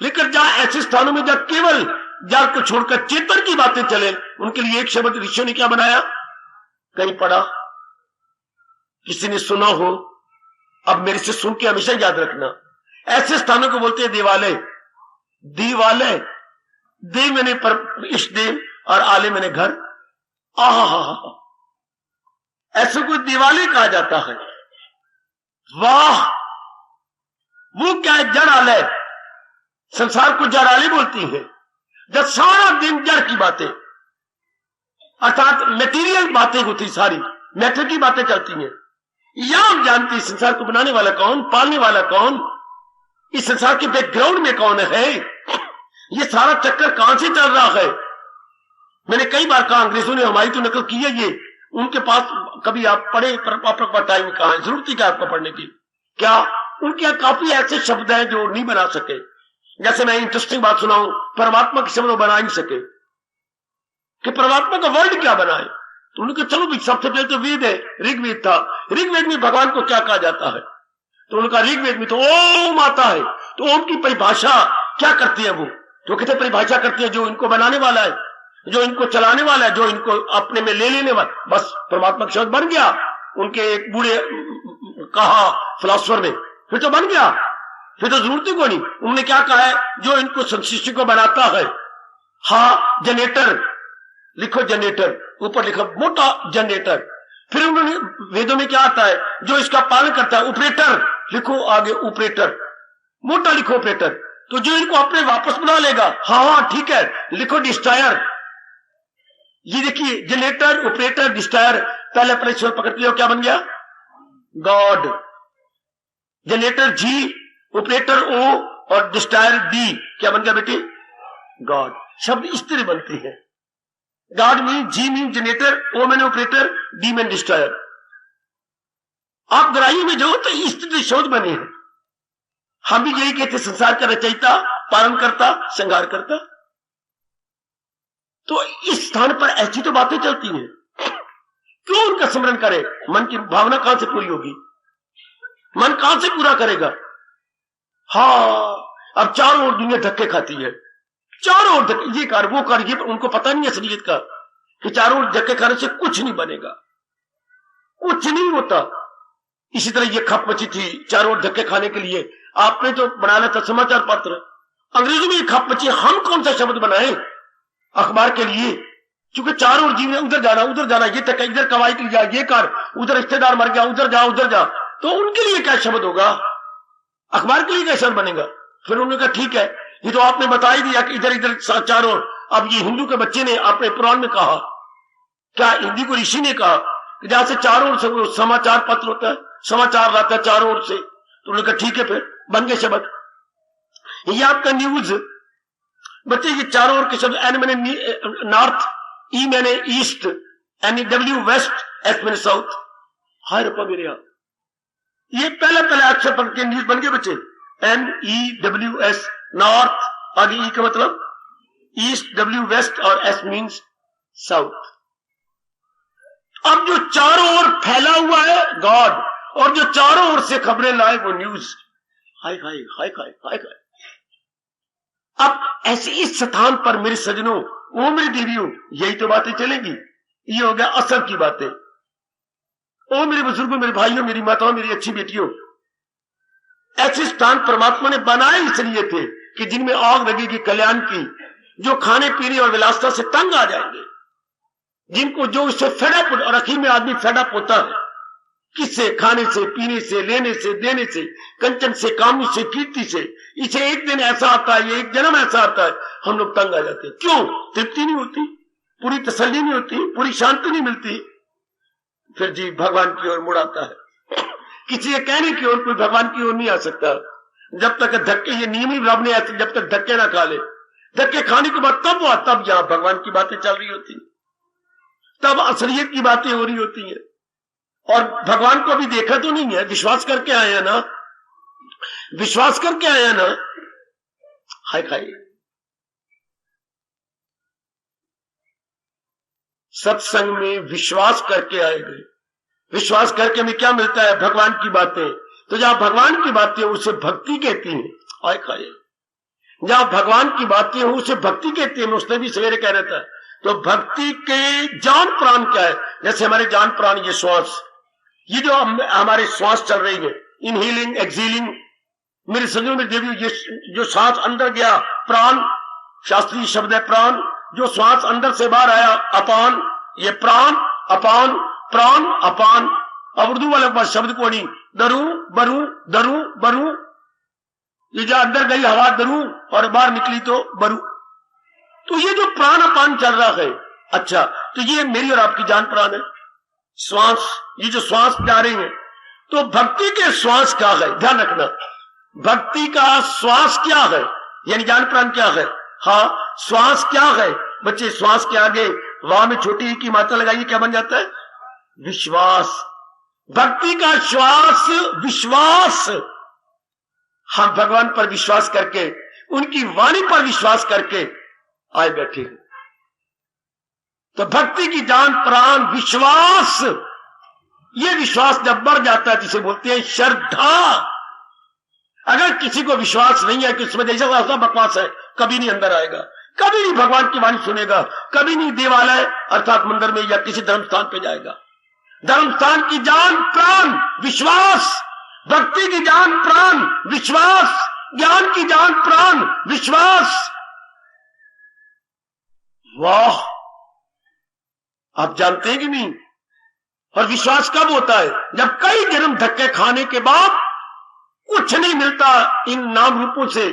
लेकिन जहां ऐसे स्थानों में जहां केवल जड़ को छोड़कर चेतन की बातें चले, उनके लिए एक शब्द ऋषियों ने क्या बनाया? कहीं पढ़ा, किसी ने सुना हो, अब मेरे से सुन के हमेशा याद रखना। ऐसे स्थानों को बोलते हैं देवालय। देवालय, देव मैंने पर इष्ट देव, और आले मैंने घर। आहा, ऐसे को देवालय कहा जाता है। वाह, वो क्या है? जड़ालय। संसार को जड़ालय बोलती है। जब सारा दिन जड़ की बातें, अर्थात मेटीरियल बातें होती, सारी मैटर की बातें चलती हैं। या हम जानते हैं संसार को बनाने वाला कौन, पालने वाला कौन, इस संसार के बैकग्राउंड में कौन है, ये सारा चक्कर कहां से चल रहा है। मैंने कई बार कहा, अंग्रेजों ने हमारी तो नकल की है, ये उनके पास कभी आप पढ़े, पर आपका पास टाइम कहां है, जरूरत थी क्या आपको पढ़ने की? क्या उनके यहाँ काफी ऐसे शब्द हैं जो नहीं बना सके। जैसे मैं इंटरेस्टिंग बात सुनाऊं, परमात्मा के शब्द बना नहीं सके, कि परमात्मा का वर्ड क्या बनाए। तो उन्होंने कहा चलो भी, सबसे पहले तो वेद है, ऋग्वेद था। ऋग्वेद में भगवान को क्या कहा जाता है? तो उन्होंने कहा ऋग्वेद में तो ओम आता है। तो ओम की परिभाषा क्या करती है वो? तो कहते परिभाषा करती है जो इनको बनाने वाला है, जो इनको चलाने वाला है, जो इनको अपने में ले लेने वाला। बस परमात्मा का शब्द बन गया। उनके एक बूढ़े कहा फिलोसफर ने, फिर तो बन गया, फिर तो जरूरत ही कोई नहीं। उन्होंने क्या कहा है? जो इनको संशिष्ट को बनाता है। हाँ, जनरेटर लिखो, जनरेटर ऊपर लिखो मोटा जनरेटर। फिर उन्होंने वेदों में क्या आता है? जो इसका पालन करता है, ऑपरेटर लिखो आगे, ऑपरेटर मोटा लिखो, ऑपरेटर। तो जो इनको अपने वापस बना लेगा, हाँ ठीक है, लिखो डिस्ट्रॉयर। ये देखिए, जनरेटर, ऑपरेटर, डिस्ट्रॉयर, पहले अपने पकड़ लिया, क्या बन गया? गॉड। जनरेटर जी, ऑपरेटर ओ, और डिस्ट्रॉयर डी, क्या बन गया बेटी? गॉड। शब्द इस तरह बनते हैं। God mean, G mean generator, ओ मैंने ऑपरेटर, डी मैन डिस्ट्रॉयर। आप गहराई में जाओ तो इस तरह शब्द बने हैं। हम भी यही कहते, संसार का रचयिता, पालन करता, संहार करता। तो इस स्थान पर ऐसी तो बातें चलती हैं, क्यों उनका स्मरण करे? मन की भावना कहां से पूरी होगी? मन कहां से पूरा करेगा? हाँ, अब चारों ओर दुनिया धक्के खाती है, चारों ओर धक्के, ये कर वो कर, ये उनको पता नहीं है असलियत का, कि चारों ओर धक्के खाने से कुछ नहीं बनेगा, कुछ नहीं होता। इसी तरह ये खप मची थी चारों ओर धक्के खाने के लिए। आपने तो बना लिया था समाचार पत्र, अंग्रेजों में खप मची। हम कौन सा शब्द बनाए अखबार के लिए? क्योंकि चारों ओर जीवन, उधर जाना, ये तक इधर कमाई की जा, ये कर, उधर रिश्तेदार मर गया, उधर जा। तो उनके लिए क्या शब्द होगा? अखबार के लिए क्या शब्द बनेगा? फिर उन्होंने कहा ठीक है, ये तो आपने बता ही दिया कि इधर चारों ओर। अब ये हिंदू के बच्चे ने आपने पुराण में कहा, क्या हिंदी को ऋषि ने कहा कि जहां से चारों ओर से समाचार पत्र होता है, समाचार रहता है चारों ओर से। तो उन्होंने कहा ठीक है, फिर बन गए शब्द। ये आपका न्यूज बच्चे, ये चारों ओर के शब्द, एन मैंने नॉर्थ, ई मैंने east, N W west, S मैंने साउथ। हाय रपा मेरे यहाँ, ये पहले अक्षर पढ़ के इंग्लिश बन गए बच्चे। NEWS नॉर्थ, आगे ई का मतलब ईस्ट, W वेस्ट और S मीन्स साउथ। अब जो चारों ओर फैला हुआ है गॉड, और जो चारों ओर से खबरें लाए वो न्यूज। हाय हाय हाय हाय हाय हाय। अब ऐसे इस स्थान पर मेरे सजनों, वो मेरी देवियों, यही तो बातें चलेंगी। ये हो गया असर की बातें। ओ मेरे बुजुर्गों, मेरे भाइयों, मेरी माताओं, मेरी अच्छी बेटियों, ऐसे स्थान परमात्मा ने बनाए इसलिए थे कि जिनमें आग लगेगी कल्याण की, जो खाने पीने और विलासता से तंग आ जाएंगे, जिनको जो उससे फेडअप, और आखिर में आदमी फेडअप होता है किससे? खाने से, पीने से, लेने से, देने से, कंचन से, कामी से, कीर्ति से। इसे एक दिन ऐसा आता है, ये एक जन्म ऐसा आता है, हम लोग तंग आ जाते हैं। क्यों? तृप्ति नहीं होती, पूरी तसल्ली नहीं होती, पूरी शांति नहीं मिलती। फिर जी भगवान की ओर मुड़ आता है। किसी के कहने की ओर कोई भगवान की ओर नहीं आ सकता जब तक धक्के, ये नियम ही रब ने ऐसे, जब तक धक्के ना खा ले। धक्के खाने के बाद तब यहां भगवान की बातें चल रही होती, तब असलियत की बातें हो रही होती हैं। और भगवान को अभी देखा तो नहीं है, विश्वास करके आए हैं ना, विश्वास करके आए हैं ना। हाय खाई सत्संग में विश्वास करके आएंगे। विश्वास करके में क्या मिलता है? भगवान की बातें। तो जहां भगवान की बातें उसे भक्ति कहती हैं। हाय खाए, जहां भगवान की बातें हो उसे भक्ति कहती है। मैं उसने भी सवेरे कह रहा था। तो भक्ति के जान प्राण क्या है? जैसे हमारे जान प्राण ये श्वास, ये जो हमारे श्वास चल रही है, इनहेलिंग एक्सहेलिंग, मेरे सजनों में देवी, ये जो सांस अंदर गया प्राण, शास्त्रीय शब्द है प्राण। जो श्वास अंदर से बाहर आया अपान, ये प्राण, अपान, प्राण, अपान। अब उर्दू वाले पास शब्द को नहीं, दरू बरू, दरू बरू, ये जो अंदर गई हवा दरू और बाहर निकली तो बरू। तो ये जो प्राण अपान चल रहा है, अच्छा, तो ये मेरी और आपकी जान प्राण है। श्वास, ये जो श्वास जा रही है, तो भक्ति के श्वास क्या है? ध्यान रखना, भक्ति का श्वास क्या है, यानी जान प्राण क्या है? हाँ, श्वास क्या है बच्चे? श्वास के आगे वाह में छोटी की मात्रा लगाइए, क्या बन जाता है? विश्वास। भक्ति का श्वास विश्वास। हम भगवान पर विश्वास करके, उनकी वाणी पर विश्वास करके आए बैठे। तो भक्ति की जान प्राण विश्वास। ये विश्वास जब बढ़ जाता है जिसे बोलते हैं श्रद्धा। अगर किसी को विश्वास नहीं है कि उसमें जैसा बकवास है, कभी नहीं अंदर आएगा, कभी नहीं भगवान की वाणी सुनेगा, कभी नहीं देवालय अर्थात मंदिर में या किसी धर्म स्थान पे जाएगा। धर्म स्थान की जान प्राण विश्वास, भक्ति की जान प्राण विश्वास, ज्ञान की जान प्राण विश्वास। वाह, आप जानते हैं कि नहीं? और विश्वास कब होता है? जब कई जन्म धक्के खाने के बाद कुछ नहीं मिलता इन नाम रूपों से,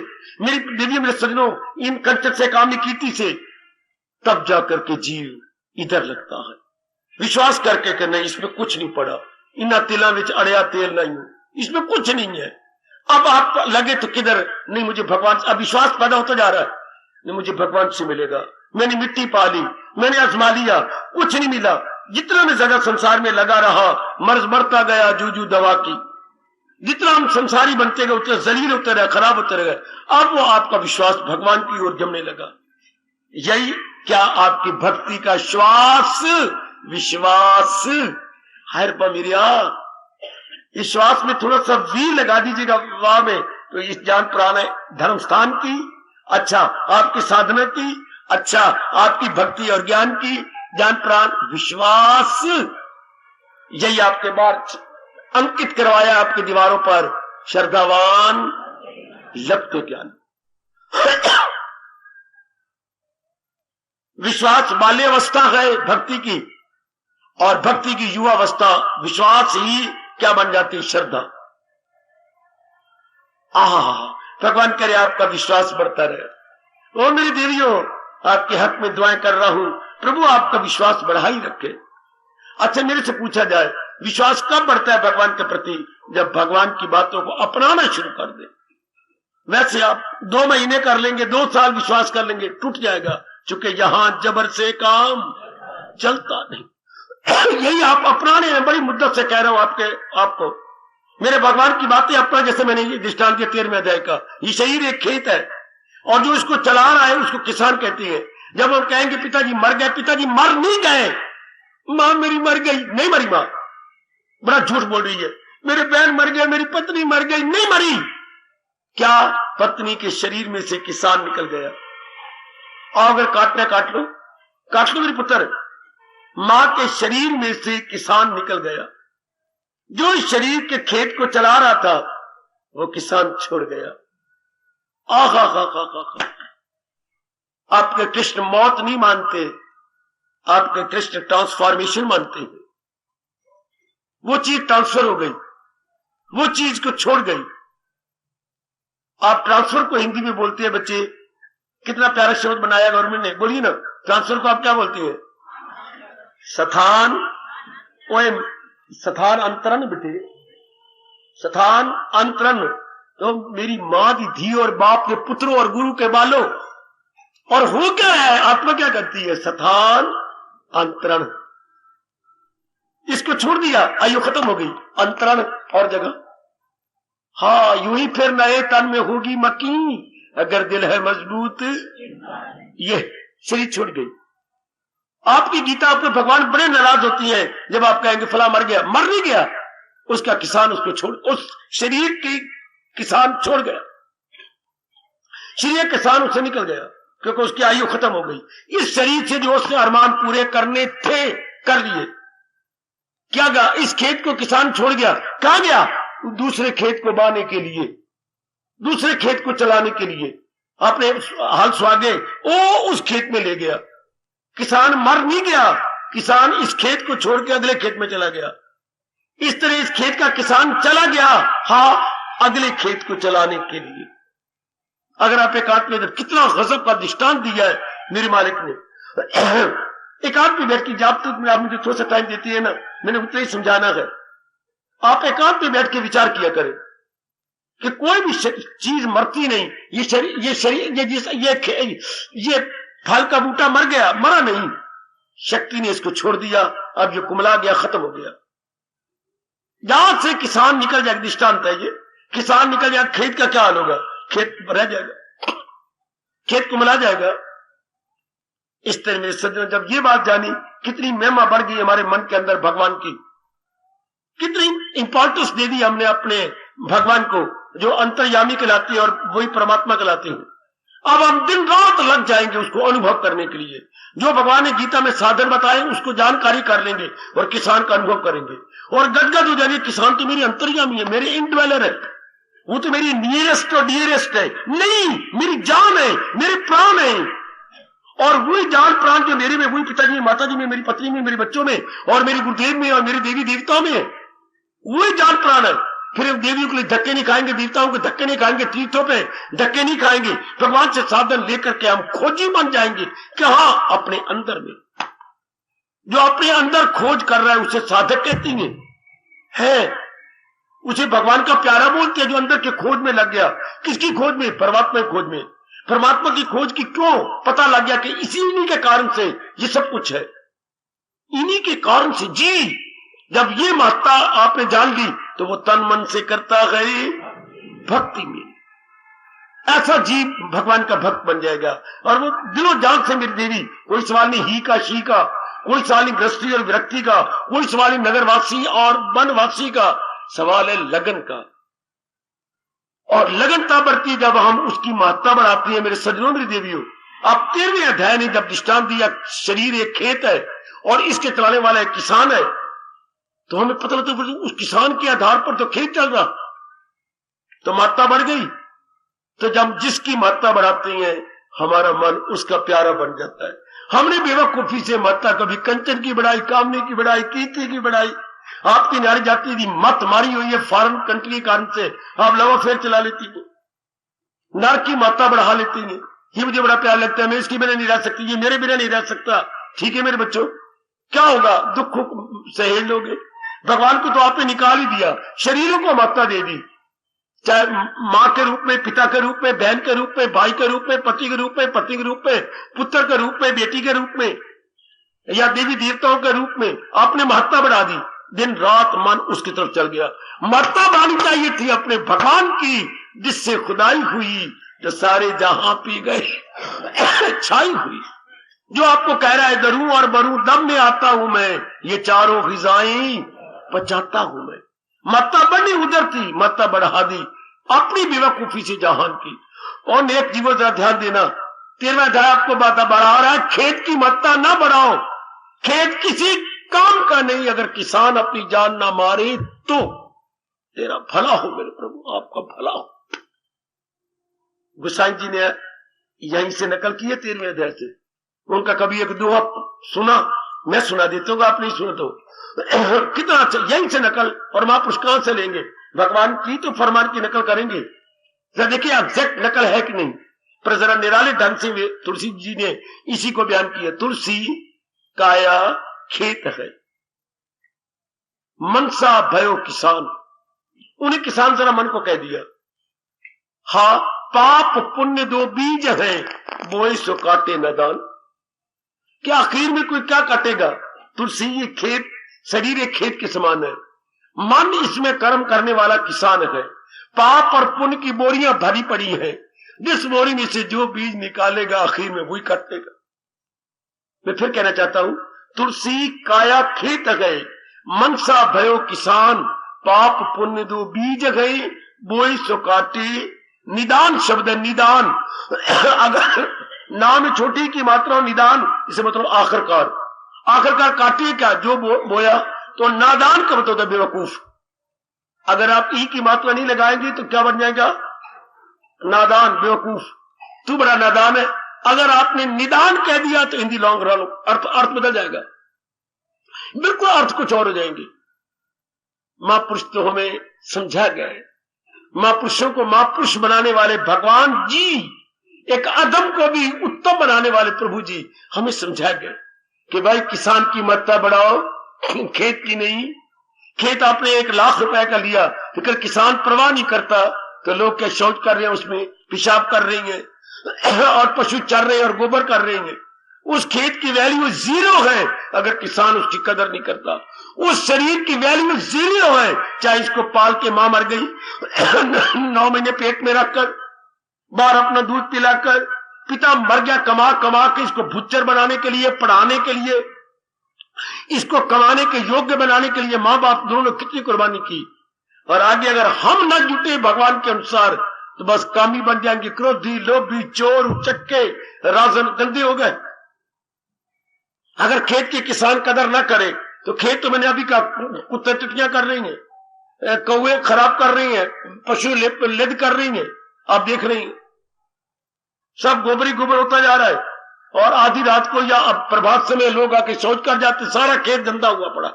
मेरी देवी, मेरे सजनों, इन कंचन से, कामनी कीर्ति से, तब जाकर के जीव इधर लगता है। विश्वास करके कि नहीं, इसमें कुछ नहीं पड़ा, इना तिला विच अड़िया तेल नहीं, इसमें कुछ नहीं है। अब आप लगे तो किधर? नहीं, मुझे भगवान, अब विश्वास पैदा होता जा रहा है, नहीं मुझे भगवान से मिलेगा। मैंने मिट्टी पा ली, मैंने आजमा लिया, कुछ नहीं मिला। जितना मैं ज्यादा संसार में लगा रहा, मर्ज मरता गया जूजू दवा की। जितना हम संसारी बनते गए उतना जलील होते रहे, खराब होते रहे। अब वो आपका विश्वास भगवान की ओर जमने लगा। यही क्या आपकी भक्ति का श्वास विश्वास? हर पमिरिया, इस श्वास में थोड़ा सा वी लगा दीजिएगा वाह में, तो इस जान प्राण है धर्म स्थान की, अच्छा आपकी साधना की, अच्छा आपकी भक्ति और ज्ञान की जान प्राण विश्वास। यही आपके बाद अंकित करवाया आपकी दीवारों पर, श्रद्धावान लपटे ज्ञान। विश्वास बाल्यावस्था है भक्ति की, और भक्ति की युवावस्था विश्वास ही क्या बन जाती? श्रद्धा। भगवान करे आपका विश्वास बढ़ता रहे। ओ मेरी देवियों, आपके हक में दुआएं कर रहा हूं, प्रभु आपका विश्वास बढ़ा ही रखे। अच्छा, मेरे से पूछा जाए विश्वास कब बढ़ता है भगवान के प्रति? जब भगवान की बातों को अपनाना शुरू कर दे। वैसे आप 2 महीने कर लेंगे, 2 साल विश्वास कर लेंगे, टूट जाएगा, क्योंकि यहां जबर से काम चलता नहीं। यही आप अपनाने हैं, बड़ी मुद्दत से कह रहा हूं आपको। मेरे भगवान की बातें अपना, जैसे मैंने ये दृष्टांत दिया 13वें अध्याय का, ये शरीर एक खेत है और जो इसको चला रहा है उसको किसान कहते हैं। जब हम कहेंगे पिताजी मर गए, पिताजी मर नहीं गए, मां मेरी मर गई, नहीं मरी मां, बड़ा झूठ बोल रही है। मेरे बहन मर गए, मेरी पत्नी मर गई, नहीं मरी। क्या पत्नी के शरीर में से किसान निकल गया? और अगर काटना काट लो मेरे पुत्र, मां के शरीर में से किसान निकल गया। जो शरीर के खेत को चला रहा था वो किसान छोड़ गया। आहा हा हा हा। आपके कृष्ण मौत नहीं मानते, आपके कृष्ण ट्रांसफॉर्मेशन मानते हैं। वो चीज ट्रांसफर हो गई, वो चीज को छोड़ गई। आप ट्रांसफर को हिंदी में बोलते हैं बच्चे, कितना प्यारा शब्द बनाया गवर्नमेंट ने, बोलिए ना ट्रांसफर को आप क्या बोलते हैं? स्थान, ओए स्थान अंतरण बेटे, स्थान अंतरण। तो मेरी मां की धी और बाप के पुत्रों और गुरु के बालों, और हो क्या है, आत्मा क्या करती है? स्थान अंतरण। इसको छोड़ दिया, आयु खत्म हो गई, अंतरण और जगह। हाँ, यूं ही फिर नए तन में होगी मकी, अगर दिल है मजबूत। ये शरीर छोड़ गई। आपकी गीता पर भगवान बड़े नाराज होती है जब आप कहेंगे फला मर गया। मर नहीं गया, उसका किसान उसको छोड़, उस शरीर की किसान छोड़ गया, शरीर किसान उससे निकल गया क्योंकि उसकी आयु खत्म हो गई। इस शरीर से जो उसने अरमान पूरे करने थे कर लिए। क्या गया? इस खेत को किसान छोड़ गया, कहां गया? दूसरे खेत को बाने के लिए, दूसरे खेत को चलाने के लिए। आपने हल स्वागे ओ उस खेत में ले गया। किसान मर नहीं गया, किसान इस खेत को छोड़ के अगले खेत में चला गया। इस तरह इस खेत का किसान चला गया, हाँ, अगले खेत को चलाने के लिए। अगर आप एक आदमी, कितना गजब का दृष्टांत दिया है मेरे मालिक ने। एक आदमी बैठ के, जब तक आप मुझे थोड़ा सा टाइम देती है ना, मैंने उतना ही समझाना है। आप एकांत में बैठ के विचार किया करें कि कोई भी चीज मरती नहीं। ये शरीर, ये फल का बूटा मर गया, मरा नहीं, शक्ति ने इसको छोड़ दिया, अब ये कुमला गया, खत्म हो गया। जहां से किसान निकल जाए, दृष्टांत है ये, किसान निकल जाए, खेत का क्या हाल होगा? खेत रह जाएगा, खेत कुमला जाएगा। इस तरह मेरे सज्जनों, जब ये बात जानी, कितनी महिमा बढ़ गई हमारे मन के अंदर भगवान की, कितनी इंपॉर्टेंस दे दी हमने अपने भगवान को, जो अंतर्यामी कहलाते हैं और वही परमात्मा कहलाते हैं। अब हम दिन रात लग जाएंगे उसको अनुभव करने के लिए। जो भगवान ने गीता में साधन बताए उसको जानकारी कर लेंगे और किसान का अनुभव करेंगे और गदगद हो जाएंगे। किसान तो मेरी अंतर्यामी है, मेरे इनड्वेलर है, वो तो मेरी नियरेस्ट और डियरेस्ट है, नहीं, मेरी जान है, मेरे प्राण है। और वही जान प्राण जो मेरे में, वही पिताजी में, माताजी में, मेरी पत्नी में, मेरे बच्चों में और मेरे गुरुदेव में और मेरे देवी देवताओं में, वही जान प्राण है। फिर हम देवियों के लिए धक्के नहीं खाएंगे, देवताओं के धक्के नहीं खाएंगे, तीर्थों पे धक्के नहीं खाएंगे। भगवान से साधन लेकर के हम खोजी बन जाएंगे कि हाँ, अपने अंदर में जो अपने अंदर खोज कर रहा है उसे साधक कहती है। उसे भगवान का प्यारा बोलते हैं जो अंदर के खोज में लग गया। किसकी खोज में? परमात्मा की खोज में। परमात्मा की खोज की क्यों? पता लग गया कि इन्हीं के कारण से ये सब कुछ है, इन्हीं के कारण से जी। जब ये महत्ता आपने जान ली तो वो तन मन से करता गए भक्ति में, ऐसा जीव भगवान का भक्त बन जाएगा। और वो दिलो जान से, मेरी देवी, कोई सवाल नहीं ही का शी का, कोई सवाल नहीं गृहस्थी और विरक्ति का, कोई सवाल नहीं नगरवासी और वनवासी का, सवाल है लगन का। और लगनता बढ़ती जब हम उसकी महत्ता बढ़ाती है मेरे सज्जनों, मेरी देवियों। अब 13वें अध्याय ने जब दृष्टांत दिया, शरीर एक खेत है और इसके चलाने वाला एक किसान है, तो हमें पता लगता है उस किसान के आधार पर तो खेत चल रहा, तो महत्ता बढ़ गई। तो जब जिसकी महत्ता बढ़ाते हैं हमारा मन उसका प्यारा बन जाता है। हमने बेवकूफी से महत्ता कभी कंचन की बढ़ाई, कामने की बढ़ाई, कीर्ति की बढ़ाई। आपकी नारी जाति की मत मारी हुई है फॉरेन कंट्री के कारण से, आप लव अफेयर चला लेती है, नर की महत्ता बढ़ा लेती है। ये मुझे बड़ा प्यार लगता है, मैं इसके बिना नहीं रह सकती, ये मेरे बिना नहीं रह सकता। ठीक है मेरे बच्चों, क्या होगा? दुख सहेज लोगे। भगवान को तो आपने निकाल ही दिया, शरीरों को महत्ता दे दी, चाहे मां के रूप में, पिता के रूप में, बहन के रूप में, भाई के रूप में, पति के रूप में, पत्नी के रूप में, पुत्र के रूप में, बेटी के रूप में या देवी देवताओं के रूप में। आपने महत्ता बढ़ा दी, दिन रात मन उसकी तरफ चल गया। मर्तबा वाली चाहिए थी अपने भगवान की, जिससे खुदाई हुई, जो सारे जहां पी गए छाई हुई। जो आपको कह रहा है दरूं और बरूं दम में आता हूं मैं, ये चारों ग़िज़ाएं पचाता हूं मैं। मत्ता बढ़ी उधर थी, मत्ता बढ़ा दी अपनी बेवकूफी से जहान की। और नेक जीवों जरा ध्यान देना, 13वां अध्याय आपको बात बढ़ा रहा है, खेत की मत्ता ना बढ़ाओ, खेत किसी काम का नहीं, अगर किसान अपनी जान ना मारे तो तेरा भला हो मेरे प्रभु, आपका भला हो। गोसाई जी ने यहीं से नकल की है 13वें अध्याय से। उनका कभी एक दोहा सुना, मैं सुना देता हूँ, आप नहीं सुना तो कितना अच्छा, यहीं से नकल। और महापुरुष कहां से लेंगे? भगवान की तो फरमान की नकल करेंगे। जरा देखिए एग्जैक्ट नकल है कि नहीं, पर जरा निराले ढंग से तुलसी जी ने इसी को बयान किया। तुलसी काया खेत है, मनसा भयो किसान। उन्हें किसान जरा मन को कह दिया, हा पाप पुण्य दो बीज है, बोए सो काटे नदान। क्या आखिर में कोई क्या काटेगा? तुलसी ये खेत, शरीर एक खेत के समान है, मन इसमें कर्म करने वाला किसान है। पाप और पुण्य की बोरियां भरी पड़ी है, जिस बोरी में से जो बीज निकालेगा आखिर में वही काटेगा। मैं फिर कहना चाहता हूं, तुलसी काया खेत गए, मनसा भयो किसान, पाप पुण्य दो बीज गए, बोई सो काटे निदान। शब्द है निदान। अगर नाम छोटी की मात्रा निदान, इसे मतलब आखिरकार। आखिरकार काटिए क्या? जो बोया। तो नादान का मतलब बेवकूफ। अगर आप ई की मात्रा नहीं लगाएंगे तो क्या बन जाएगा? नादान, बेवकूफ। तू बड़ा नादान है। अगर आपने निदान कह दिया तो हिंदी लॉन्ग रन अर्थ बदल जाएगा, बिल्कुल अर्थ कुछ और हो जाएंगे। महापुरुष तो हमें समझा गए, महापुरुषों को महापुरुष बनाने वाले भगवान जी, एक अदम को भी उत्तम बनाने वाले प्रभु जी हमें समझा गए कि भाई किसान की मत्ता बढ़ाओ, खेत की नहीं। खेत आपने 1 लाख रुपए का लिया, फिर किसान परवाह नहीं करता तो लोग क्या शौच कर रहे हैं, उसमें पेशाब कर रहे हैं और पशु चर रहे हैं और गोबर कर रहे हैं। उस खेत की वैल्यू 0 है अगर किसान उसकी कदर नहीं करता। उस शरीर की वैल्यू 0 है, चाहे इसको पाल के मां मर गई 9 महीने पेट में रखकर, बाहर अपना दूध पिलाकर, पिता मर गया कमा कमा के, इसको भुच्चर बनाने के लिए, पढ़ाने के लिए, इसको कमाने के योग्य बनाने के लिए मां बाप दोनों ने कितनी कुर्बानी की। और आगे अगर हम न जुटे भगवान के अनुसार तो बस कामी बन जाएंगे, क्रोधी, लोभी, चोर, उचक्के, राजन, गंदे हो गए। अगर खेत के किसान कदर ना करे तो खेत तो मैंने अभी कहा कुत्ते टिटियां कर रही हैं, कौवे खराब कर रही हैं, पशु लेद कर रही हैं, आप देख रही हैं सब गोबरी गोबर होता जा रहा है। और आधी रात को या अब प्रभात समय लोग आके शौच कर जाते, सारा खेत गंदा हुआ पड़ा।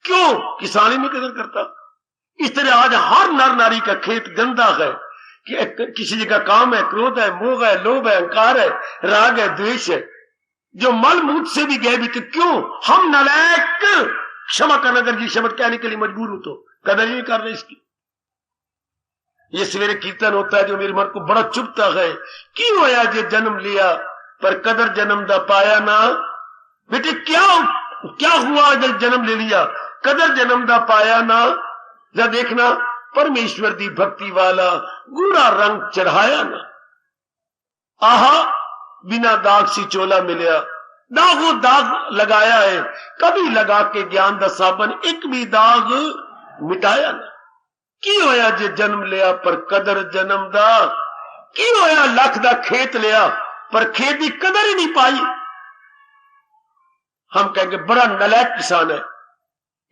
क्यों? किसान ही नहीं कदर करता। इस तरह आज हर नर नारी का खेत गंदा है कि किसी जगह काम है, क्रोध है, मोह है, लोभ है, अहंकार है, राग है, द्वेष है, जो मल मूत्र से भी गए भी। तो क्यों हम नालायक, क्षमा करना, अगर ये शब्द कहने के लिए मजबूर हूं तो कदर ही नहीं कर रहे इसकी। ये सवेरे कीर्तन होता है जो मेरे मन को बड़ा चुभता है, क्यों होया जे जन्म लिया पर कदर जन्म दा पाया ना। बेटे क्या हुआ जब जन्म ले लिया, कदर जन्म दा पाया ना। जरा देखना, परमेश्वर दी भक्ति वाला गूढ़ा रंग चढ़ाया ना। आहा बिना दाग सी चोला मिलिया, दागो दाग लगाया है, कभी लगा के ज्ञान दा साबन, एक भी दाग मिटाया ना। की होया जे जन्म लिया पर कदर जन्म दा, की होया लख दा खेत लिया पर खेत की कदर ही नहीं पाई। हम कहेंगे बड़ा नालायक किसान है।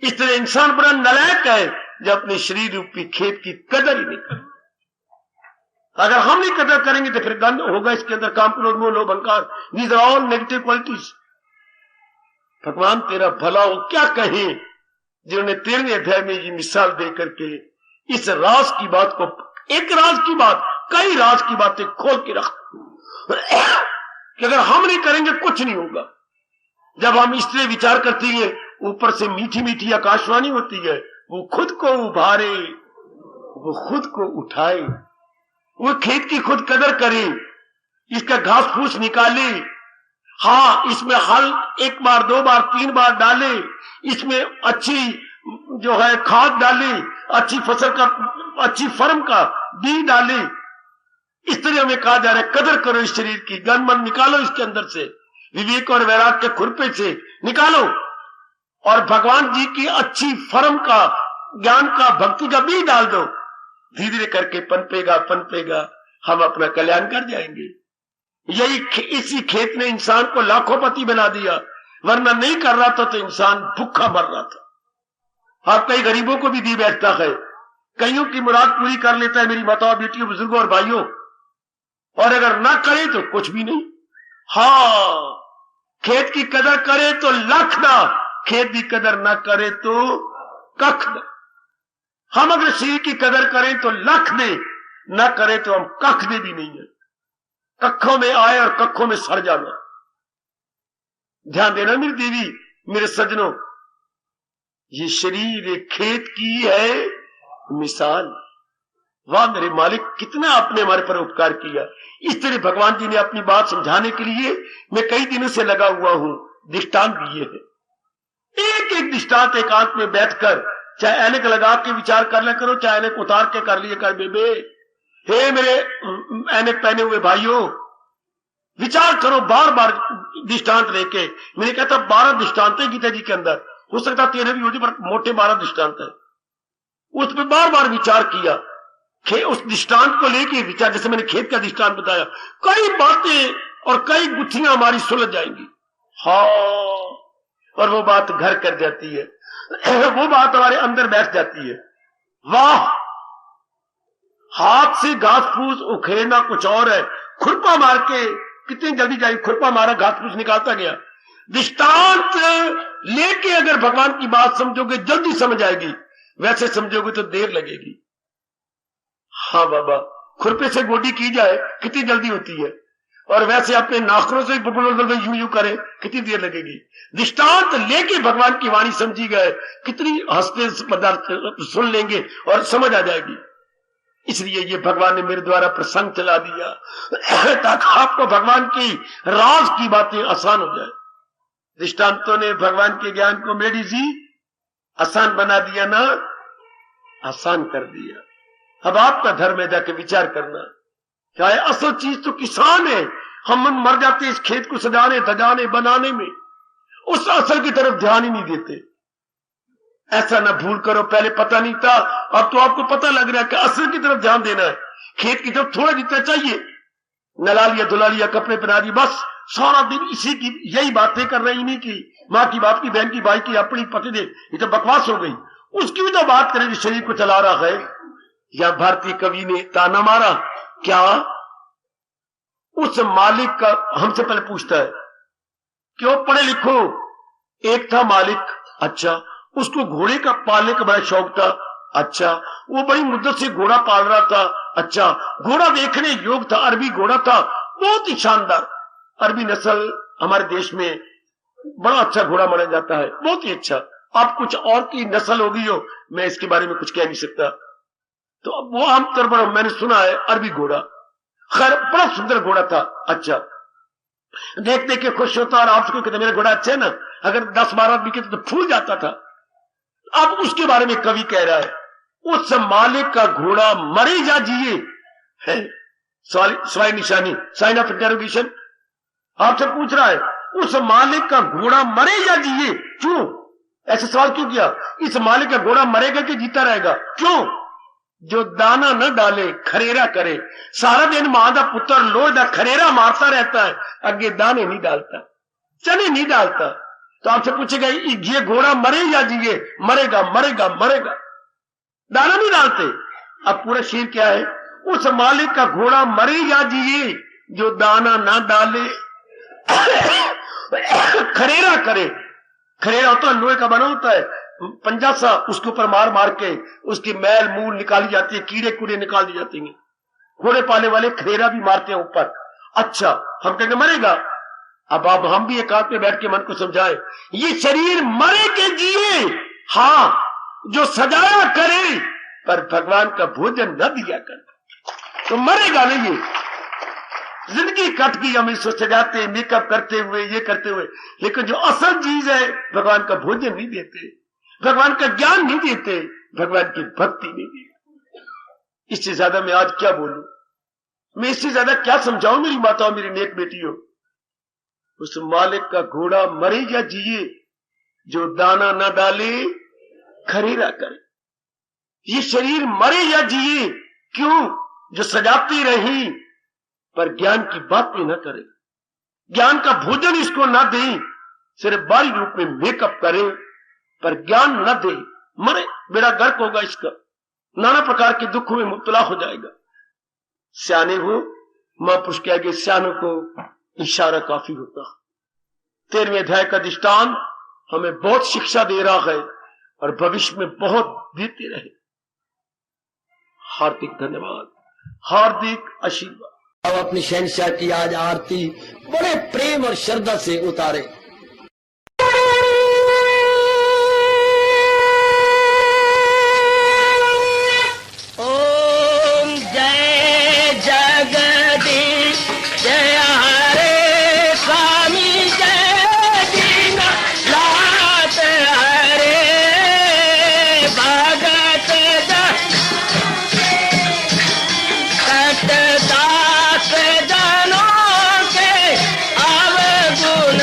इस तरह इंसान बड़ा नालायक है जो अपने शरीर रूपी खेत की कदर ही नहीं करता। अगर हम नहीं कदर करेंगे तो फिर गंद होगा इसके अंदर, काम, क्रोध, मोह, लोभ, अहंकार, these are all negative qualities. भगवान तेरा भला हो। क्या कहें जिन्होंने 13वें अध्याय में ये मिसाल दे करके इस राज की बात को, एक राज की बात, कई राज की बातें खोल के रख कि अगर हम नहीं करेंगे कुछ नहीं होगा। जब हम इस तरह विचार करते हैं, ऊपर से मीठी मीठी आकाशवाणी होती है, वो खुद को उभारे, वो खुद को उठाए, वो खेत की खुद कदर करे, इसका घास फूस निकाले, हाँ इसमें हल 1 बार 2 बार 3 बार डाले, इसमें अच्छी जो है खाद डाली, अच्छी फसल का, अच्छी फर्म का बीज डाली। इस तरह हमें कहा जा रहा है कदर करो इस शरीर की, गन मन निकालो इसके अंदर से, विवेक और वैराग के खुरपे से निकालो और भगवान जी की अच्छी फर्म का, ज्ञान का, भक्ति का बीज डाल दो। धीरे धीरे करके पनपेगा पनपेगा, हम अपना कल्याण कर जाएंगे। यही इसी खेत ने इंसान को लाखोंपति बना दिया, वरना नहीं कर रहा था तो इंसान भूखा मर रहा था। आप कई गरीबों को भी दी बैठता है, कईयों की मुराद पूरी कर लेता है, मेरी माताओं, बेटियों, बुजुर्गों और भाइयों, और अगर ना करे तो कुछ भी नहीं। हाँ, खेत की कदर करे तो लाख ना, खेत की कदर ना करे तो कख ना। हम अगर शरीर की कदर करें तो लाख दे, ना करे तो हम कख दे भी नहीं है। कखों में आए और कखों में सड़ जाना। ध्यान देना मेरी देवी, मेरे सज्जनों, ये शरीर एक खेत की है मिसाल। वाह मेरे मालिक, कितना आपने हमारे पर उपकार किया। इस तरह भगवान जी ने अपनी बात समझाने के लिए मैं कई दिनों से लगा हुआ हूं, दृष्टांत दिए हैं। एक एक दृष्टांत एकांत में बैठकर, चाहे ऐनक लगा के विचार कर लिया करो, चाहे ऐनक उतार के कर लिए कर बेबे। हे मेरे ऐनक पहने हुए भाइयों, विचार करो बार बार दृष्टांत लेके। मैंने कहता 12 दृष्टांत है गीता जी के अंदर, हो सकता 13 भी होती, पर मोटे 12 दृष्टांत है। उस पर बार बार विचार किया, उस दृष्टांत को लेके विचार। जैसे मैंने खेत का दृष्टांत बताया, कई बातें और कई गुत्थियां हमारी सुलझ जाएंगी। हाँ, और वो बात घर कर जाती है, वो बात हमारे अंदर बैठ जाती है। वाह, हाथ से घास फूस उखेड़ना कुछ और है, खुरपा मार के कितनी जल्दी जाए, खुरपा मारा घास फूस निकालता गया। दृष्टांत लेके अगर भगवान की बात समझोगे जल्दी समझ आएगी, वैसे समझोगे तो देर लगेगी। हाँ बाबा, खुरपे से गोडी की जाए कितनी जल्दी होती है, और वैसे अपने नाखूनों से यूं यूं करे कितनी देर लगेगी। दृष्टांत लेके भगवान की वाणी समझी गए, कितनी हंसते पदार्थ सुन लेंगे और समझ आ जाएगी। इसलिए ये भगवान ने मेरे द्वारा प्रसंग चला दिया ताकि आपको भगवान की राज की बातें आसान हो जाए। दृष्टांतों ने भगवान के ज्ञान को मेरी जी आसान बना दिया ना, आसान कर दिया। अब आपका धर्म है जाके विचार करना, क्या है असल चीज तो किसान है। हम मर जाते इस खेत को सजाने धजाने बनाने में, उस असल की तरफ ध्यान ही नहीं देते। ऐसा ना भूल करो, पहले पता नहीं था, अब तो आपको पता लग रहा है कि असल की तरफ ध्यान देना है। खेत की तरफ थोड़ा जितना चाहिए, नला लिया धुला लिया कपड़े पहना दिए, बस सारा दिन इसी की यही बातें कर रही, नहीं की माँ की, बाप की, बहन की, भाई की, अपनी पति दे, ये तो बकवास हो गई। उसकी भी तो बात करें जो शरीर को चला रहा है। या भारतीय कवि ने ताना मारा, क्या उस मालिक का हमसे पहले पूछता है, क्यों पढ़े लिखो। एक था मालिक, अच्छा, उसको घोड़े का पालने का बड़ा शौक था, अच्छा, वो बड़ी मुद्दत से घोड़ा पाल रहा था, अच्छा, घोड़ा देखने योग्य था, अरबी घोड़ा था, बहुत ही शानदार। अरबी नस्ल हमारे देश में बड़ा अच्छा घोड़ा माना जाता है, बहुत ही अच्छा। आप कुछ और की नस्ल होगी हो, मैं इसके बारे में कुछ कह नहीं सकता। तो वो आमतौर पर मैंने सुना है अरबी घोड़ा, खैर बड़ा सुंदर घोड़ा था, अच्छा, देख देख के खुश होता। और आपको कहते मेरा घोड़ा अच्छा है ना, अगर 10-12 आदमी कहते तो फूल जाता था। अब उसके बारे में कवि कह रहा है, उस मालिक का घोड़ा मरे या जिए है, सवाल निशानी, साइन ऑफ इंटरोगेशन आपसे पूछ रहा है, उस मालिक का घोड़ा मरे या जिए, क्यों ऐसे सवाल क्यों किया। इस मालिक का घोड़ा मरेगा कि जीता रहेगा, क्यों। जो दाना न डाले खरेरा करे, सारा दिन मां का पुत्र लोह खरेरा मारता रहता है, अगे दाने नहीं डालता, चने नहीं डालता। तो आपसे पूछेगा ये घोड़ा मरे या जिए, मरेगा मरेगा मरेगा, दाना नहीं डालते। अब पूरा शेर क्या है, उस मालिक का घोड़ा मरे या जिए जो दाना ना डाले खरेरा करे। खरेरा होता है लोहे का बना होता है, पंजा सा, उसके ऊपर मार मार के उसकी मैल मूल निकाली जाती है, कीड़े कूड़े निकाल दी जाती हैं। घोड़े पाले वाले खरेरा भी मारते हैं ऊपर। अच्छा, हम कहेंगे मरेगा। अब आप हम भी एक हाथ पे बैठ के मन को समझाएं, ये शरीर मरे के जिए, हाँ, जो सजाया करे पर भगवान का भोजन न दिया कर तो मरेगा नहीं। ये जिंदगी कट गई हम इसको सजाते, मेकअप करते हुए, ये करते हुए, लेकिन जो असल चीज है भगवान का भोजन नहीं देते। भगवान का ज्ञान नहीं देते, भगवान की भक्ति नहीं देते। इससे ज्यादा मैं आज क्या बोलूं, मैं इससे ज्यादा क्या समझाऊं मेरी माताओं, मेरी नेक बेटियों। उस मालिक का घोड़ा मरे या जिए, जो दाना न डाले खरीदा करे। ये शरीर मरे या जिए, क्यों? जो सजाती रही पर ज्ञान की बातें न करे, ज्ञान का भोजन इसको न दे, सिर्फ बाहरी रूप में मेकअप करे पर ज्ञान न दे, मरे, बेड़ा गर्क होगा इसका, नाना प्रकार के दुखों में मुब्तला हो जाएगा। सियाने हो, महापुरुष के आगे सियानों को इशारा काफी होता। 13वें अध्याय का दृष्टांत हमें बहुत शिक्षा दे रहा है और भविष्य में बहुत देते रहे। हार्दिक धन्यवाद, हार्दिक आशीर्वाद। अब अपनी शहंशाह की आज आरती बड़े प्रेम और श्रद्धा से उतारे। ओम जय जगदीश जय हरे स्वामी जय दीना लात हरे भगत दास जनों के अवगुण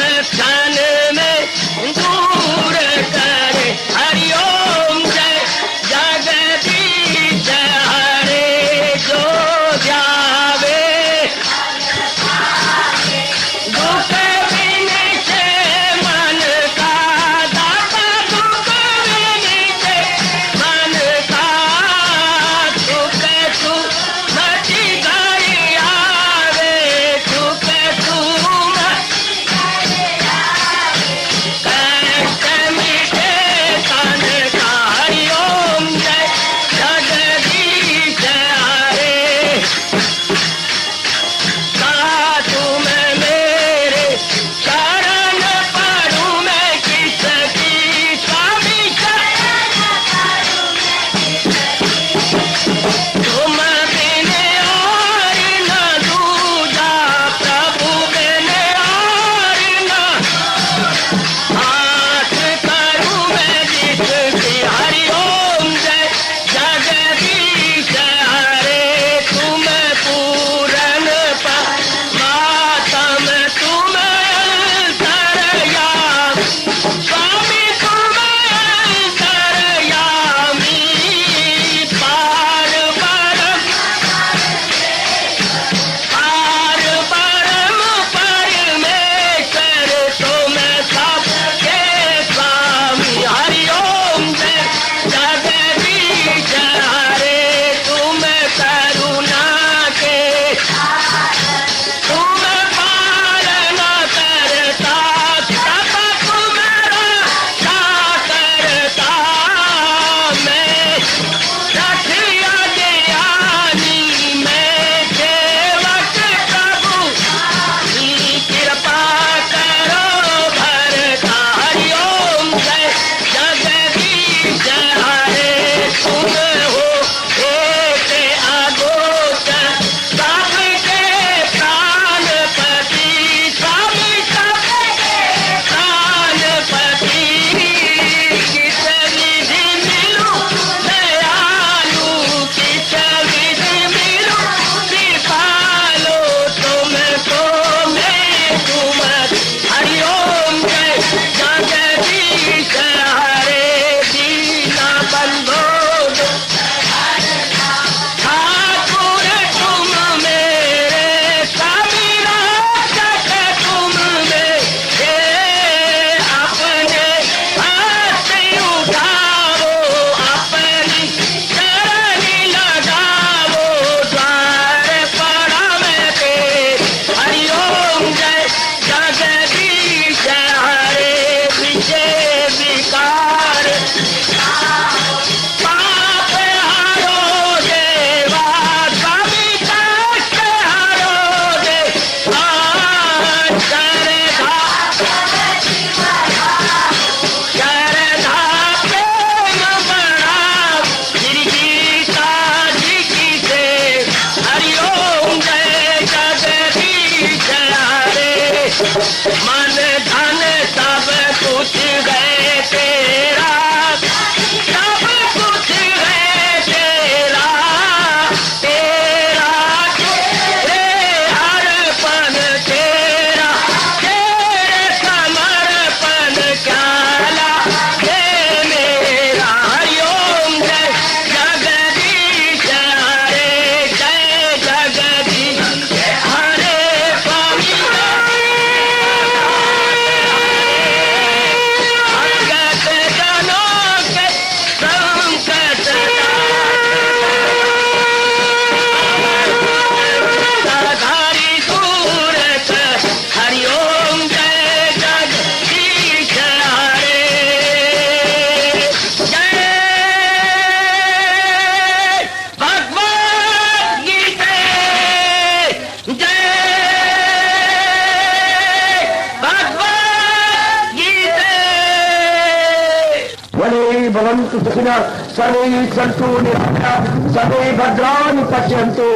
भवन्तु सुखिनः सर्वे सन्तु निरामयाः सर्वे भद्राणि पश्यन्तु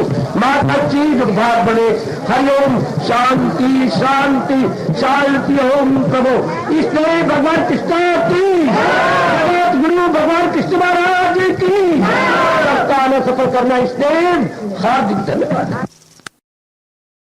माता चीज भाग बने। हरिओम शांति शांति शांति ओम प्रभु। इसलिए भगवान कृष्ण की जगत गुरु भगवान कृष्ण महाराज की सफल करना इसलिए हार्दिक धन्यवाद।